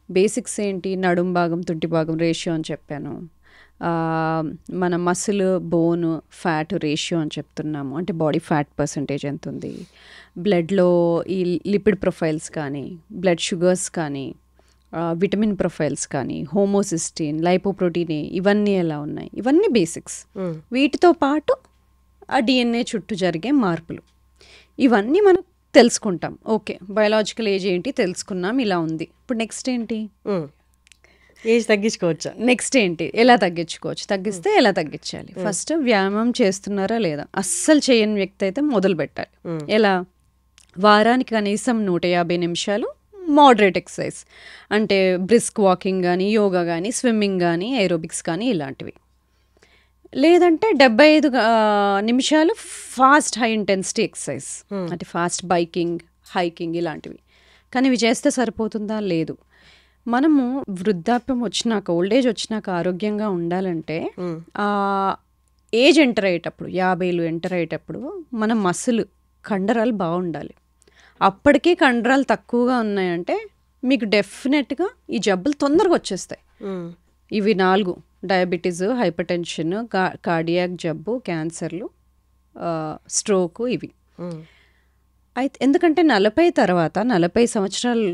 బేసిక్స్ ఏంటి? నడుం భాగం తుంటి భాగం రేషియో అని చెప్పాను, మన మసిల్, బోన్, ఫ్యాట్ రేషియో అని చెప్తున్నాము, అంటే బాడీ ఫ్యాట్ పర్సంటేజ్ ఎంత ఉంది, బ్లడ్లో ఈ లిపిడ్ ప్రొఫైల్స్ కానీ, బ్లడ్ షుగర్స్ కానీ, విటమిన్ ప్రొఫైల్స్ కానీ, హోమోసిస్టిన్, లైపోప్రోటీన్, ఇవన్నీ ఎలా ఉన్నాయి, ఇవన్నీ బేసిక్స్. వీటితో పాటు ఆ DNA చుట్టూ జరిగే మార్పులు, ఇవన్నీ మనం తెలుసుకుంటాం. ఓకే, బయలాజికల్ ఏజ్ ఏంటి తెలుసుకున్నాం, ఇలా ఉంది. ఇప్పుడు నెక్స్ట్ ఏంటి? ఏజ్ తగ్గించుకోవచ్చా? నెక్స్ట్ ఏంటి, ఎలా తగ్గించుకోవచ్చు, తగ్గిస్తే ఎలా తగ్గించాలి? ఫస్ట్ వ్యాయామం చేస్తున్నారా లేదా? అస్సలు చేయని వ్యక్తి అయితే మొదలు పెట్టాలి. ఎలా? వారానికి కనీసం 150 నిమిషాలు మోడరేట్ ఎక్సర్సైజ్, అంటే బ్రిస్క్ వాకింగ్ కానీ, యోగా కానీ, స్విమ్మింగ్ కానీ, ఏరోబిక్స్ కానీ ఇలాంటివి. లేదంటే 75 నిమిషాలు ఫాస్ట్ హై ఇంటెన్సిటీ ఎక్సర్సైజ్, అంటే ఫాస్ట్ బైకింగ్, హైకింగ్ ఇలాంటివి. కానీ ఇవి చేస్తే సరిపోతుందా? లేదు. మనము వృద్ధాప్యం వచ్చినాక, ఓల్డ్ ఏజ్ వచ్చినాక ఆరోగ్యంగా ఉండాలంటే ఏజ్ ఎంటర్ అయ్యేటప్పుడు, 50 ఎంటర్ అయ్యేటప్పుడు మన మసిల్ కండరాలు బాగుండాలి. అప్పటికీ కండరాలు తక్కువగా ఉన్నాయంటే మీకు డెఫినెట్గా ఈ జబ్బులు తొందరగా వచ్చేస్తాయి. ఇవి 4: డయాబెటీస్, హైపర్ టెన్షన్, కార్డియాక్ జబ్బు, క్యాన్సర్లు, స్ట్రోకు. ఇవి అయితే ఎందుకంటే 40 తర్వాత 40 సంవత్సరాలు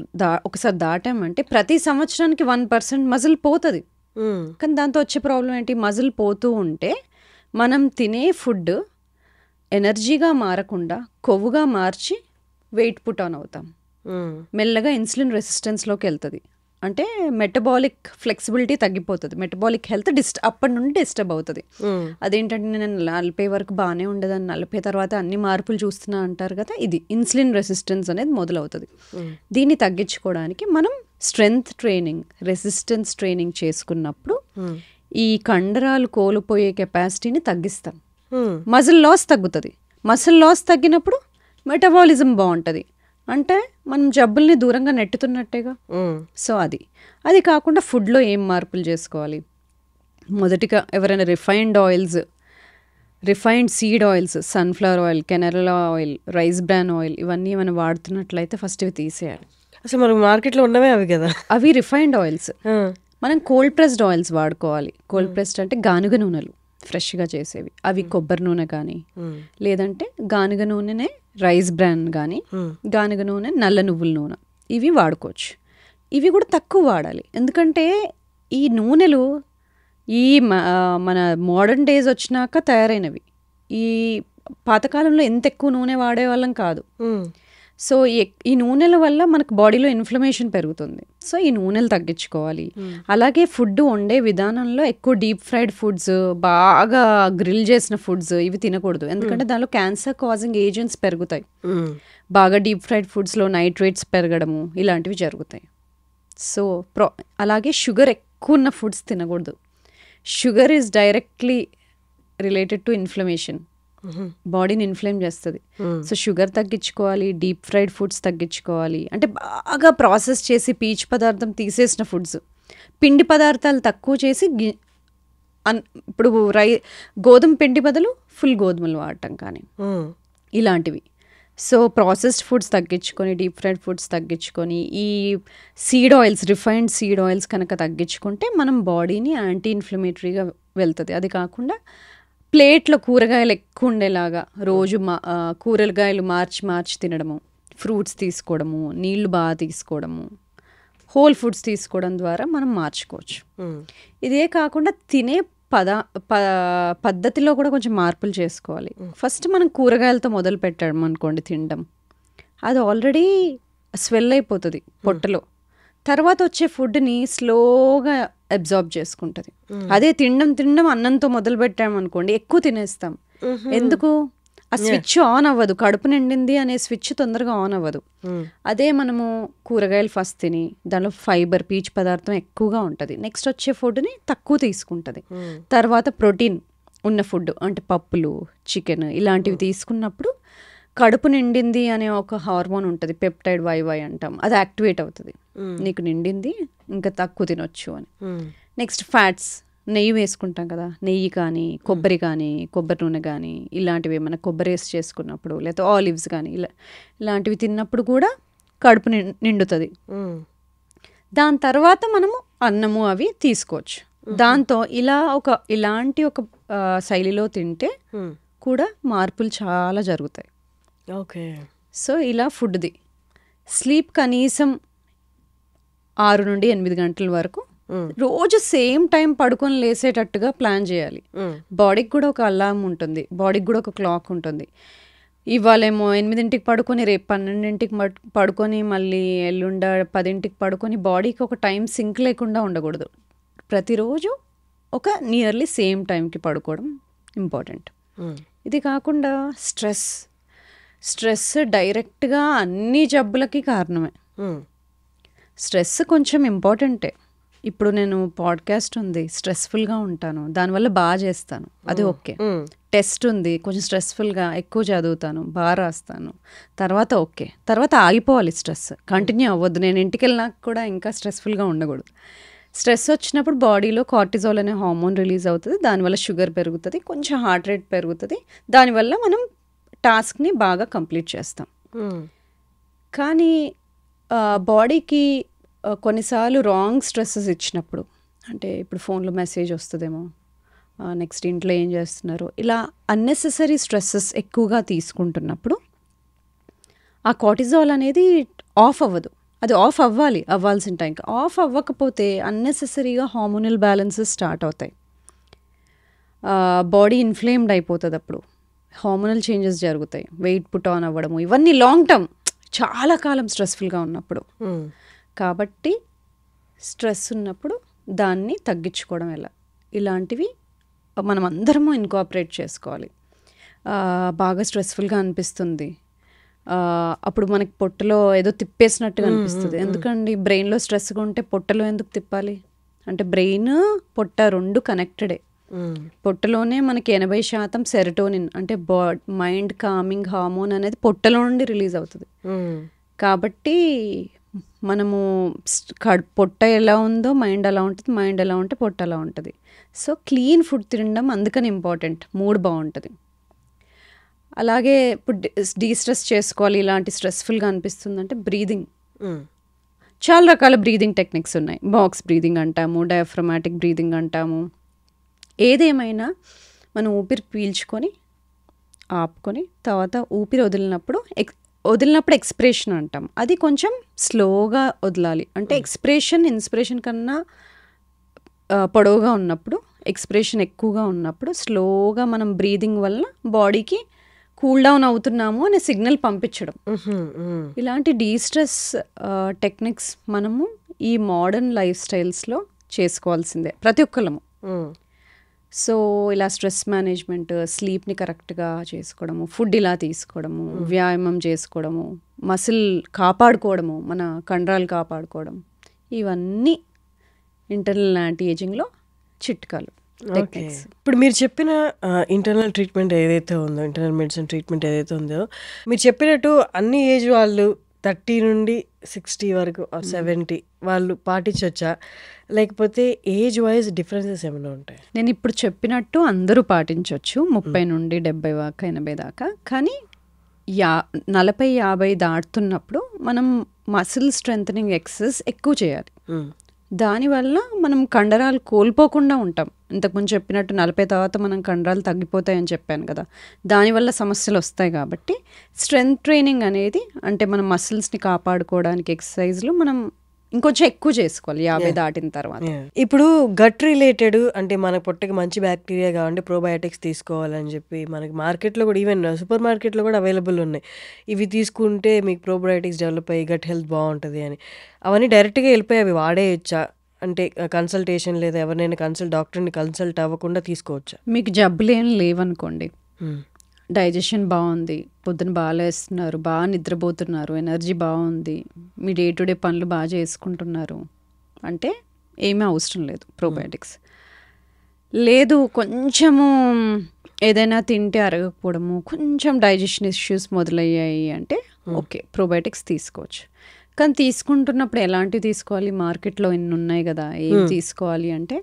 ఒకసారి దాటామంటే ప్రతి సంవత్సరానికి 1% మజిల్ పోతుంది. కానీ దాంతో వచ్చే ప్రాబ్లం ఏంటి? మజిల్ పోతూ ఉంటే మనం తినే ఫుడ్ ఎనర్జీగా మారకుండా కొవ్వుగా మార్చి వెయిట్ పుట్ ఆన్ అవుతాం. మెల్లగా ఇన్సులిన్ రెసిస్టెన్స్లోకి వెళ్తుంది. అంటే మెటబాలిక్ ఫ్లెక్సిబిలిటీ తగ్గిపోతుంది, మెటబాలిక్ హెల్త్ అప్పటి నుండి డిస్టర్బ్ అవుతుంది. అదేంటంటే నేను 40 వరకు బాగానే ఉండదని 40 తర్వాత అన్ని మార్పులు చూస్తున్నా అంటారు కదా, ఇది ఇన్సులిన్ రెసిస్టెన్స్ అనేది మొదలవుతుంది. దీన్ని తగ్గించుకోవడానికి మనం స్ట్రెంగ్త్ ట్రైనింగ్, రెసిస్టెన్స్ ట్రైనింగ్ చేసుకున్నప్పుడు ఈ కండరాలు కోల్పోయే కెపాసిటీని తగ్గిస్తాం. మజిల్ లాస్ తగ్గుతుంది. మసిల్ లాస్ తగ్గినప్పుడు మెటబాలిజం బాగుంటుంది, అంటే మనం జబ్బుల్ని దూరంగా నెట్టుతున్నట్టేగా. సో అది కాకుండా ఫుడ్లో ఏం మార్పులు చేసుకోవాలి? మొదటిగా ఎవరైనా refined seed oils, sunflower oil, canola oil, rice bran oil, ఇవన్నీ మనం వాడుతున్నట్లయితే ఫస్ట్ ఇవి తీసేయాలి. అసలు మనకు మార్కెట్లో ఉన్నవే అవి కదా, అవి రిఫైన్డ్ ఆయిల్స్. మనం కోల్డ్ ప్రెస్డ్ ఆయిల్స్ వాడుకోవాలి. కోల్డ్ ప్రెస్డ్ అంటే గానుగ నూనెలు, ఫ్రెష్గా చేసేవి. అవి కొబ్బరి నూనె కానీ, లేదంటే గానుగ నూనెనే రైస్ బ్రాన్ కానీ, గానుగ నూనె, నల్ల నువ్వుల నూనె, ఇవి వాడుకోవచ్చు. ఇవి కూడా తక్కువ వాడాలి, ఎందుకంటే ఈ నూనెలు మన మోడర్న్ డేస్ వచ్చినాక తయారైనవి. ఈ పాతకాలంలో ఎంత ఎక్కువ నూనె వాడేవాళ్ళం కాదు. సో ఈ నూనెల వల్ల మనకు బాడీలో ఇన్ఫ్లమేషన్ పెరుగుతుంది. సో ఈ నూనెలు తగ్గించుకోవాలి. అలాగే ఫుడ్ వండే విధానంలో ఎక్కువ డీప్ ఫ్రైడ్ ఫుడ్స్, బాగా గ్రిల్ చేసిన ఫుడ్స్ ఇవి తినకూడదు, ఎందుకంటే దానిలో క్యాన్సర్ కాజింగ్ ఏజెంట్స్ పెరుగుతాయి. బాగా డీప్ ఫ్రైడ్ ఫుడ్స్లో నైట్రేట్స్ పెరగడము ఇలాంటివి జరుగుతాయి. సో అలాగే షుగర్ ఎక్కువ ఉన్న ఫుడ్స్ తినకూడదు. Sugar is directly related to inflammation, బాడీని ఇన్ఫ్లేమ్ చేస్తుంది. సో షుగర్ తగ్గించుకోవాలి, డీప్ ఫ్రైడ్ ఫుడ్స్ తగ్గించుకోవాలి, అంటే బాగా ప్రాసెస్ చేసి పీచు పదార్థం తీసేసిన ఫుడ్స్, పిండి పదార్థాలు తక్కువ చేసి, ఇప్పుడు గోధుమ పిండి బదులు ఫుల్ గోధుమలు వాడటం కానీ ఇలాంటివి. సో ప్రాసెస్డ్ ఫుడ్స్ తగ్గించుకొని, డీప్ ఫ్రైడ్ ఫుడ్స్ తగ్గించుకొని, ఈ seed oils, refined seed oils కనుక తగ్గించుకుంటే మనం బాడీని యాంటీ ఇన్ఫ్లమేటరీగా వెళ్తుంది. అది కాకుండా ప్లేట్లో కూరగాయలు ఎక్కువ ఉండేలాగా రోజు కూరగాయలు మార్చి తినడము, ఫ్రూట్స్ తీసుకోవడము, నీళ్లు బాగా తీసుకోవడము, హోల్ ఫుడ్స్ తీసుకోవడం ద్వారా మనం మార్చుకోవచ్చు. ఇదే కాకుండా తినే పద్ధతిలో కూడా కొంచెం మార్పులు చేసుకోవాలి. ఫస్ట్ మనం కూరగాయలతో మొదలు పెట్టాం అనుకోండి తినడం, అది ఆల్రెడీ స్వెల్ అయిపోతుంది పొట్టలో. తర్వాత వచ్చే ఫుడ్ని స్లోగా అబ్జార్బ్ చేసుకుంటుంది. అదే తినడం అన్నంతో మొదలు పెట్టామనుకోండి ఎక్కువ తినేస్తాం. ఎందుకు? ఆ స్విచ్ ఆన్ అవ్వదు, కడుపు నిండింది అనే స్విచ్ తొందరగా ఆన్ అవ్వదు. అదే మనము కూరగాయలు ఫస్ట్ తిని దానిలో ఫైబర్, పీచు పదార్థం ఎక్కువగా ఉంటుంది, నెక్స్ట్ వచ్చే ఫుడ్ని తక్కువ తీసుకుంటుంది. తర్వాత ప్రోటీన్ ఉన్న ఫుడ్ అంటే పప్పులు, చికెన్ ఇలాంటివి తీసుకున్నప్పుడు కడుపు నిండింది అనే ఒక హార్మోన్ ఉంటుంది, పెప్టైడ్ వైవై అంటాం, అది యాక్టివేట్ అవుతుంది. నీకు నిండింది, ఇంకా తక్కువ తినొచ్చు అని. నెక్స్ట్ ఫ్యాట్స్, నెయ్యి వేసుకుంటాం కదా, నెయ్యి కానీ, కొబ్బరి కానీ, కొబ్బరి నూనె కానీ, ఇలాంటివి ఏమైనా కొబ్బరి వేసి చేసుకున్నప్పుడు, లేకపోతే ఆలివ్స్ కానీ ఇలాంటివి తిన్నప్పుడు కూడా కడుపు నిండుతుంది. దాని తర్వాత మనము అన్నము అవి తీసుకోవచ్చు. దాంతో ఇలాంటి ఒక శైలిలో తింటే కూడా మార్పులు చాలా జరుగుతాయి. ఓకే. సో ఇలా ఫుడ్ది. స్లీప్ కనీసం 6 నుండి 8 గంటల వరకు రోజు సేమ్ టైం పడుకొని లేసేటట్టుగా ప్లాన్ చేయాలి. బాడీకి కూడా ఒక అలారం ఉంటుంది, బాడీకి కూడా ఒక క్లాక్ ఉంటుంది. ఇవాళేమో 8కి పడుకొని రేపు 12కి పడుకొని మళ్ళీ ఎల్లుండ 10కి పడుకొని బాడీకి ఒక టైం సింక్ లేకుండా ఉండకూడదు. ప్రతిరోజు ఒక నియర్లీ సేమ్ టైంకి పడుకోవడం ఇంపార్టెంట్. ఇది కాకుండా స్ట్రెస్ డైరెక్ట్గా అన్ని జబ్బులకి కారణమే. స్ట్రెస్ కొంచెం ఇంపార్టెంటే. ఇప్పుడు నేను పాడ్కాస్ట్ ఉంది, స్ట్రెస్ఫుల్గా ఉంటాను, దానివల్ల బాగా చేస్తాను, అది ఓకే. టెస్ట్ ఉంది, కొంచెం స్ట్రెస్ఫుల్గా ఎక్కువ చదువుతాను, బాగా రాస్తాను, తర్వాత ఓకే. తర్వాత ఆగిపోవాలి, స్ట్రెస్ కంటిన్యూ అవ్వద్దు. నేను ఇంటికి వెళ్ళినాక కూడా ఇంకా స్ట్రెస్ఫుల్గా ఉండకూడదు. స్ట్రెస్ వచ్చినప్పుడు బాడీలో కార్టిజోల్ అనే హార్మోన్ రిలీజ్ అవుతుంది, దానివల్ల షుగర్ పెరుగుతుంది, కొంచెం హార్ట్ రేట్ పెరుగుతుంది, దానివల్ల మనం టాస్క్ని బాగా కంప్లీట్ చేస్తాం. కానీ బాడీకి కొన్నిసార్లు రాంగ్ స్ట్రెస్సెస్ ఇచ్చినప్పుడు, అంటే ఇప్పుడు ఫోన్లో మెసేజ్ వస్తుందేమో, నెక్స్ట్ ఇంట్లో ఏం చేస్తున్నారు, ఇలా అన్నెసెసరీ స్ట్రెస్సెస్ ఎక్కువగా తీసుకుంటున్నప్పుడు ఆ కార్టిజాల్ అనేది ఆఫ్ అవ్వదు. అది ఆఫ్ అవ్వాల్సిన టైంకి ఆఫ్ అవ్వకపోతే అన్నెసెసరీగా హార్మోనల్ బ్యాలెన్సెస్ స్టార్ట్ అవుతాయి. బాడీ ఇన్ఫ్లేమ్డ్ అయిపోతుంది, అప్పుడు హార్మోనల్ చేంజెస్ జరుగుతాయి, వెయిట్ పుట్ ఆన్ అవ్వడము, ఇవన్నీ లాంగ్ టర్మ్, చాలా కాలం స్ట్రెస్ఫుల్గా ఉన్నప్పుడు. కాబట్టి స్ట్రెస్ ఉన్నప్పుడు దాన్ని తగ్గించుకోవడం ఎలా, ఇలాంటివి మనం అందరము ఇన్కార్పొరేట్ చేసుకోవాలి. బాగా స్ట్రెస్ఫుల్గా అనిపిస్తుంది, అప్పుడు మనకి పొట్టలో ఏదో తిప్పేసినట్టుగా అనిపిస్తుంది. ఎందుకండి బ్రెయిన్లో స్ట్రెస్గా ఉంటే పొట్టలో ఎందుకు తిప్పాలి? అంటే బ్రెయిన్ పొట్ట రెండు కనెక్టెడే. పొట్టలోనే మనకి 80% సెరటోనిన్ అంటే మైండ్ కామింగ్ హార్మోన్ అనేది పొట్టలో నుండి రిలీజ్ అవుతుంది. కాబట్టి మనము పొట్ట ఎలా ఉందో మైండ్ అలా ఉంటుంది, మైండ్ ఎలా ఉంటే పొట్ట అలా ఉంటుంది. సో క్లీన్ ఫుడ్ తినడం అందుకని ఇంపార్టెంట్, మూడ్ బాగుంటుంది. అలాగే ఇప్పుడు డీస్ట్రెస్ చేసుకోవాలి, ఇలాంటి స్ట్రెస్ఫుల్గా అనిపిస్తుందంటే బ్రీదింగ్, చాలా రకాల బ్రీదింగ్ టెక్నిక్స్ ఉన్నాయి. బాక్స్ బ్రీదింగ్ అంటాము, డయాఫ్రమాటిక్ బ్రీదింగ్ అంటాము. ఏదేమైనా మనం ఊపిరి పీల్చుకొని ఆపుకొని తర్వాత ఊపిరి వదిలినప్పుడు ఎక్స్ప్రెషన్ అంటాం. అది కొంచెం స్లోగా వదలాలి. అంటే ఎక్స్ప్రెషన్ ఇన్స్పిరేషన్ కన్నా పొడవుగా ఉన్నప్పుడు, ఎక్స్ప్రెషన్ ఎక్కువగా ఉన్నప్పుడు స్లోగా మనం బ్రీదింగ్ వల్ల బాడీకి కూల్ డౌన్ అవుతున్నాము అనే సిగ్నల్ పంపించడం. ఇలాంటి డీస్ట్రెస్ టెక్నిక్స్ మనము ఈ మోడర్న్ లైఫ్ స్టైల్స్లో చేసుకోవాల్సిందే ప్రతి ఒక్కళ్ళము. సో ఇలా స్ట్రెస్ మేనేజ్మెంట్, స్లీప్ని కరెక్ట్గా చేసుకోవడము, ఫుడ్ ఇలా తీసుకోవడము, వ్యాయామం చేసుకోవడము, మసిల్ కాపాడుకోవడము, మన కండరాలు కాపాడుకోవడం, ఇవన్నీ ఇంటర్నల్ యాంటీ ఏజింగ్లో చిట్కాలు. ఇప్పుడు మీరు చెప్పిన ఇంటర్నల్ ట్రీట్మెంట్ ఏదైతే ఉందో, ఇంటర్నల్ మెడిసిన్ ట్రీట్మెంట్ ఏదైతే ఉందో, మీరు చెప్పినట్టు అన్ని ఏజ్ వాళ్ళు 30 నుండి 60 వరకు 70 వాళ్ళు పాటించవచ్చా, లేకపోతే ఏజ్ వైజ్ డిఫరెన్సెస్ ఏమైనా ఉంటాయి? నేను ఇప్పుడు చెప్పినట్టు అందరూ పాటించవచ్చు, 30 నుండి 70 దాకా 80 దాకా. కానీ 40-50 దాటుతున్నప్పుడు మనం మసిల్ స్ట్రెంథనింగ్ ఎక్సర్సైజ్ ఎక్కువ చేయాలి. దానివల్ల మనం కండరాలు కోల్పోకుండా ఉంటాం. ఇంతకుముందు చెప్పినట్టు 40 తర్వాత మనం కండరాలు తగ్గిపోతాయని చెప్పాను కదా, దానివల్ల సమస్యలు వస్తాయి. కాబట్టి స్ట్రెంగ్త్ ట్రైనింగ్ అనేది, అంటే మనం మసిల్స్ని కాపాడుకోవడానికి ఎక్సర్సైజ్లు మనం ఇంకొంచెం ఎక్కువ చేసుకోవాలి 50 దాటిన తర్వాత. ఇప్పుడు గట్ రిలేటెడ్, అంటే మన పొట్టకి మంచి బ్యాక్టీరియా కావాలంటే ప్రోబయోటిక్స్ తీసుకోవాలని చెప్పి మనకి మార్కెట్లో కూడా, ఈవెన్ సూపర్ మార్కెట్లో కూడా అవైలబుల్ ఉన్నాయి. ఇవి తీసుకుంటే మీకు ప్రోబయోటిక్స్ డెవలప్ అయ్యి గట్ హెల్త్ బాగుంటుంది అని. అవన్నీ డైరెక్ట్గా వెళ్ళిపోయి అవి వాడేయచ్చా? అంటే కన్సల్టేషన్ లేదా ఎవరినైనా డాక్టర్ని కన్సల్ట్ అవ్వకుండా తీసుకోవచ్చా? మీకు జబ్బులు ఏం లేవనుకోండి, డైజెషన్ బాగుంది, పొద్దున బాగా లేస్తున్నారు, బాగా నిద్రపోతున్నారు, ఎనర్జీ బాగుంది, మీ డే టు డే పనులు బాగా చేసుకుంటున్నారు అంటే ఏమీ అవసరం లేదు ప్రోబయోటిక్స్. లేదు కొంచెము ఏదైనా తింటే అరగకపోవడము, కొంచెం డైజెషన్ ఇష్యూస్ మొదలయ్యాయి అంటే ఓకే, ప్రోబయోటిక్స్ తీసుకోవచ్చు. కానీ తీసుకుంటున్నప్పుడు ఎలాంటివి తీసుకోవాలి? మార్కెట్లో ఇన్ని ఉన్నాయి కదా, ఏం తీసుకోవాలి అంటే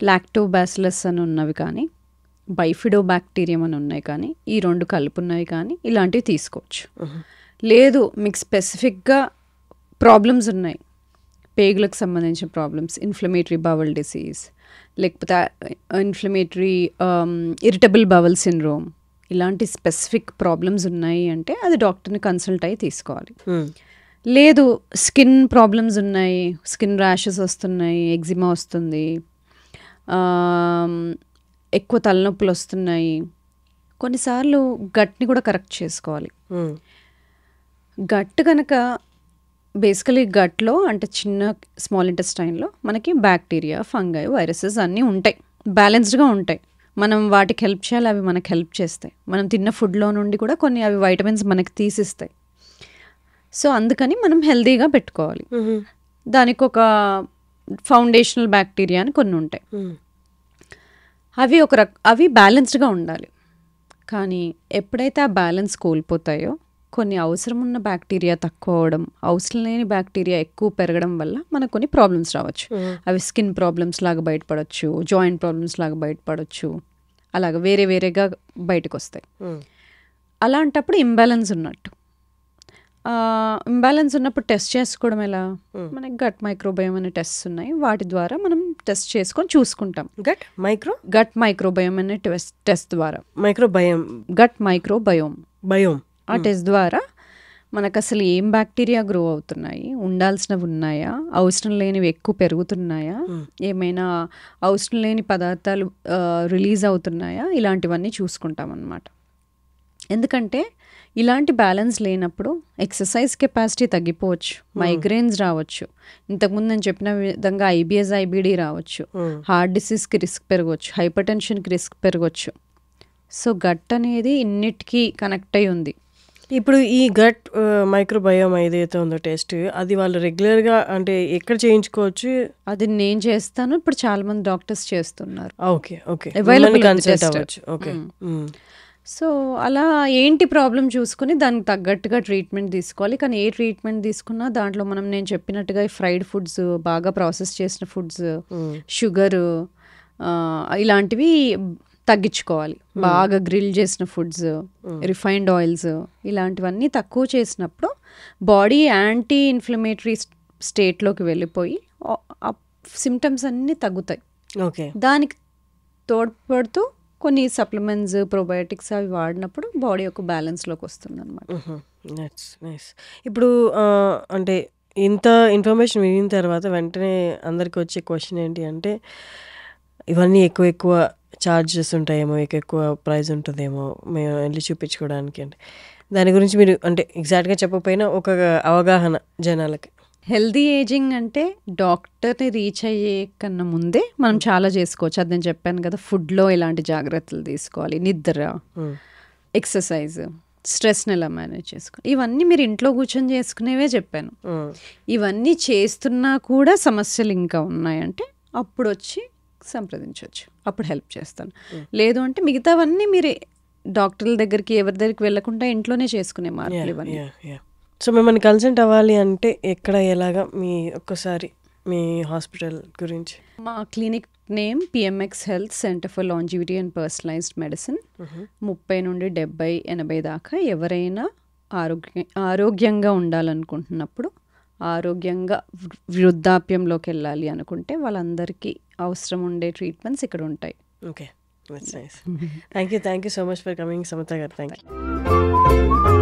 లాక్టోబాసిలస్ అని ఉన్నవి కానీ, బైఫిడో బ్యాక్టీరియం అని ఉన్నాయి కానీ, ఈ 2 కలుపున్నవి కానీ ఇలాంటివి తీసుకోవచ్చు. లేదు మీకు స్పెసిఫిక్గా ప్రాబ్లమ్స్ ఉన్నాయి, పేగులకు సంబంధించిన ప్రాబ్లమ్స్, ఇన్ఫ్లమేటరీ బవల్ డిసీజ్, లేకపోతే ఇన్ఫ్లమేటరీ ఇరిటబుల్ బవల్ సిండ్రోమ్, ఇలాంటి స్పెసిఫిక్ ప్రాబ్లమ్స్ ఉన్నాయి అంటే అది డాక్టర్ని కన్సల్ట్ అయ్యి తీసుకోవాలి. లేదు స్కిన్ ప్రాబ్లమ్స్ ఉన్నాయి, స్కిన్ ర్యాషెస్ వస్తున్నాయి, ఎగ్జిమా వస్తుంది, ఎక్కువ తలనొప్పులు వస్తున్నాయి, కొన్నిసార్లు గట్ని కూడా కరెక్ట్ చేసుకోవాలి. గట్ కనుక బేసికలీ గట్లో అంటే చిన్న స్మాల్ ఇంటెస్టైన్లో మనకి బ్యాక్టీరియా, ఫంగై, వైరసెస్ అన్నీ ఉంటాయి, బ్యాలెన్స్డ్గా ఉంటాయి. మనం వాటికి హెల్ప్ చేయాలి, అవి మనకి హెల్ప్ చేస్తాయి. మనం తిన్న ఫుడ్లో నుండి కూడా కొన్ని అవి వైటమిన్స్ మనకి తీసిస్తాయి. సో అందుకని మనం హెల్తీగా పెట్టుకోవాలి. దానికి ఒక ఫౌండేషనల్ బ్యాక్టీరియా అని కొన్ని ఉంటాయి. అవి బ్యాలెన్స్డ్గా ఉండాలి. కానీ ఎప్పుడైతే ఆ బ్యాలెన్స్ కోల్పోతాయో కొన్ని అవసరం ఉన్న బ్యాక్టీరియా తక్కువ అవడం, అవసరం లేని బ్యాక్టీరియా ఎక్కువ పెరగడం వల్ల మనకు కొన్ని ప్రాబ్లమ్స్ రావచ్చు. అవి స్కిన్ ప్రాబ్లమ్స్ లాగా బయటపడవచ్చు, జాయింట్ ప్రాబ్లమ్స్ లాగా బయటపడవచ్చు, అలాగ వేరే వేరేగా బయటకు వస్తాయి. అలాంటప్పుడు ఇంబ్యాలెన్స్ ఉన్నట్టు. ఇంబ్యాలెన్స్ ఉన్నప్పుడు టెస్ట్ చేసుకోవడం ఎలా? మనకి గట్ మైక్రోబయోమ్ అనే టెస్ట్ ఉన్నాయి, వాటి ద్వారా మనం టెస్ట్ చేసుకొని చూసుకుంటాం. గట్ మైక్రోబయోమ్ అనే టెస్ట్ ద్వారా గట్ మైక్రోబయోమ్ ఆ టెస్ట్ ద్వారా మనకు అసలు ఏం బ్యాక్టీరియా గ్రో అవుతున్నాయి, ఉండాల్సినవి ఉన్నాయా, అవసరం లేనివి ఎక్కువ పెరుగుతున్నాయా, ఏమైనా అవసరం లేని పదార్థాలు రిలీజ్ అవుతున్నాయా, ఇలాంటివన్నీ చూసుకుంటాం అన్నమాట. ఎందుకంటే ఇలాంటి బ్యాలెన్స్ లేనప్పుడు ఎక్సర్సైజ్ కెపాసిటీ తగ్గిపోవచ్చు, మైగ్రేన్స్ రావచ్చు, ఇంతకుముందు నేను చెప్పిన విధంగా ఐబిఎస్, ఐబిడి రావచ్చు, హార్ట్ డిసీజ్కి రిస్క్ పెరగవచ్చు, హైపర్ టెన్షన్కి రిస్క్ పెరగవచ్చు. సో గట్ అనేది ఇన్నిటికీ కనెక్ట్ అయి ఉంది. ఇప్పుడు ఈ గట్ మైక్రోబయోమ్ ఏదైతే ఉందో టెస్ట్, అది వాళ్ళు రెగ్యులర్గా అంటే ఎక్కడ చేయించుకోవచ్చు? అది నేను చేస్తాను, ఇప్పుడు చాలా మంది డాక్టర్స్ చేస్తున్నారు. కన్సల్ట్ అవ్వచ్చు. సో అలా ఏంటి ప్రాబ్లం చూసుకుని దానికి తగ్గట్టుగా ట్రీట్మెంట్ తీసుకోవాలి. కానీ ఏ ట్రీట్మెంట్ తీసుకున్నా దాంట్లో నేను చెప్పినట్టుగా ఫ్రైడ్ ఫుడ్స్, బాగా ప్రాసెస్ చేసిన ఫుడ్స్, షుగర్ ఇలాంటివి తగ్గించుకోవాలి. బాగా గ్రిల్ చేసిన ఫుడ్స్, రిఫైన్డ్ ఆయిల్స్ ఇలాంటివన్నీ తక్కువ చేసినప్పుడు బాడీ యాంటీ ఇన్ఫ్లమేటరీ స్టేట్లోకి వెళ్ళిపోయి ఆ సిమ్టమ్స్ అన్నీ తగ్గుతాయి. దానికి తోడ్పడుతూ కొన్ని సప్లిమెంట్స్, ప్రోబయోటిక్స్ అవి వాడినప్పుడు బాడీ ఒక బ్యాలెన్స్లోకి వస్తుంది అనమాట. ఇప్పుడు అంటే ఇంత ఇన్ఫర్మేషన్ వినిన తర్వాత వెంటనే అందరికి వచ్చే క్వశ్చన్ ఏంటి అంటే, ఇవన్నీ ఎక్కువ ఛార్జెస్ ఉంటాయేమో, ఎక్కువ ప్రైస్ ఉంటుందేమో మేము వెళ్ళి చూపించుకోవడానికి అంటే, దాని గురించి మీరు అంటే ఎగ్జాక్ట్గా చెప్పకపోయినా ఒక అవగాహన జనాలకి. హెల్దీ ఏజింగ్ అంటే డాక్టర్ని రీచ్ అయ్యే కన్నా ముందే మనం చాలా చేసుకోవచ్చు. అది నేను చెప్పాను కదా, ఫుడ్లో ఎలాంటి జాగ్రత్తలు తీసుకోవాలి, నిద్ర, ఎక్సర్సైజ్, స్ట్రెస్ని ఎలా మేనేజ్ చేసుకోవాలి, ఇవన్నీ మీరు ఇంట్లో కూర్చొని చేసుకునేవే చెప్పాను. ఇవన్నీ చేస్తున్నా కూడా సమస్యలు ఇంకా ఉన్నాయంటే అప్పుడు వచ్చి సంప్రదించవచ్చు, అప్పుడు హెల్ప్ చేస్తాను. లేదు అంటే మిగతావన్నీ మీరు డాక్టర్ల దగ్గరికి ఎవరి దగ్గరికి వెళ్ళకుండా ఇంట్లోనే చేసుకునే మార్పులు ఇవన్నీ. సో మిమ్మల్ని కన్సల్ట్ అవ్వాలి అంటే ఎక్కడ, ఎలాగా, మీ ఒక్కసారి మీ హాస్పిటల్ గురించి? మా clinic name PMX health centre for longevity and personalised medicine. 30 నుండి 70, 80 దాకా ఎవరైనా ఆరోగ్యంగా ఉండాలనుకుంటున్నప్పుడు, ఆరోగ్యంగా వృద్ధాప్యంలోకి వెళ్ళాలి అనుకుంటే వాళ్ళందరికీ అవసరం ఉండే ట్రీట్మెంట్స్ ఇక్కడ ఉంటాయి. Okay, that's nice. Thank you so much for coming, Samatha garu. Thank you.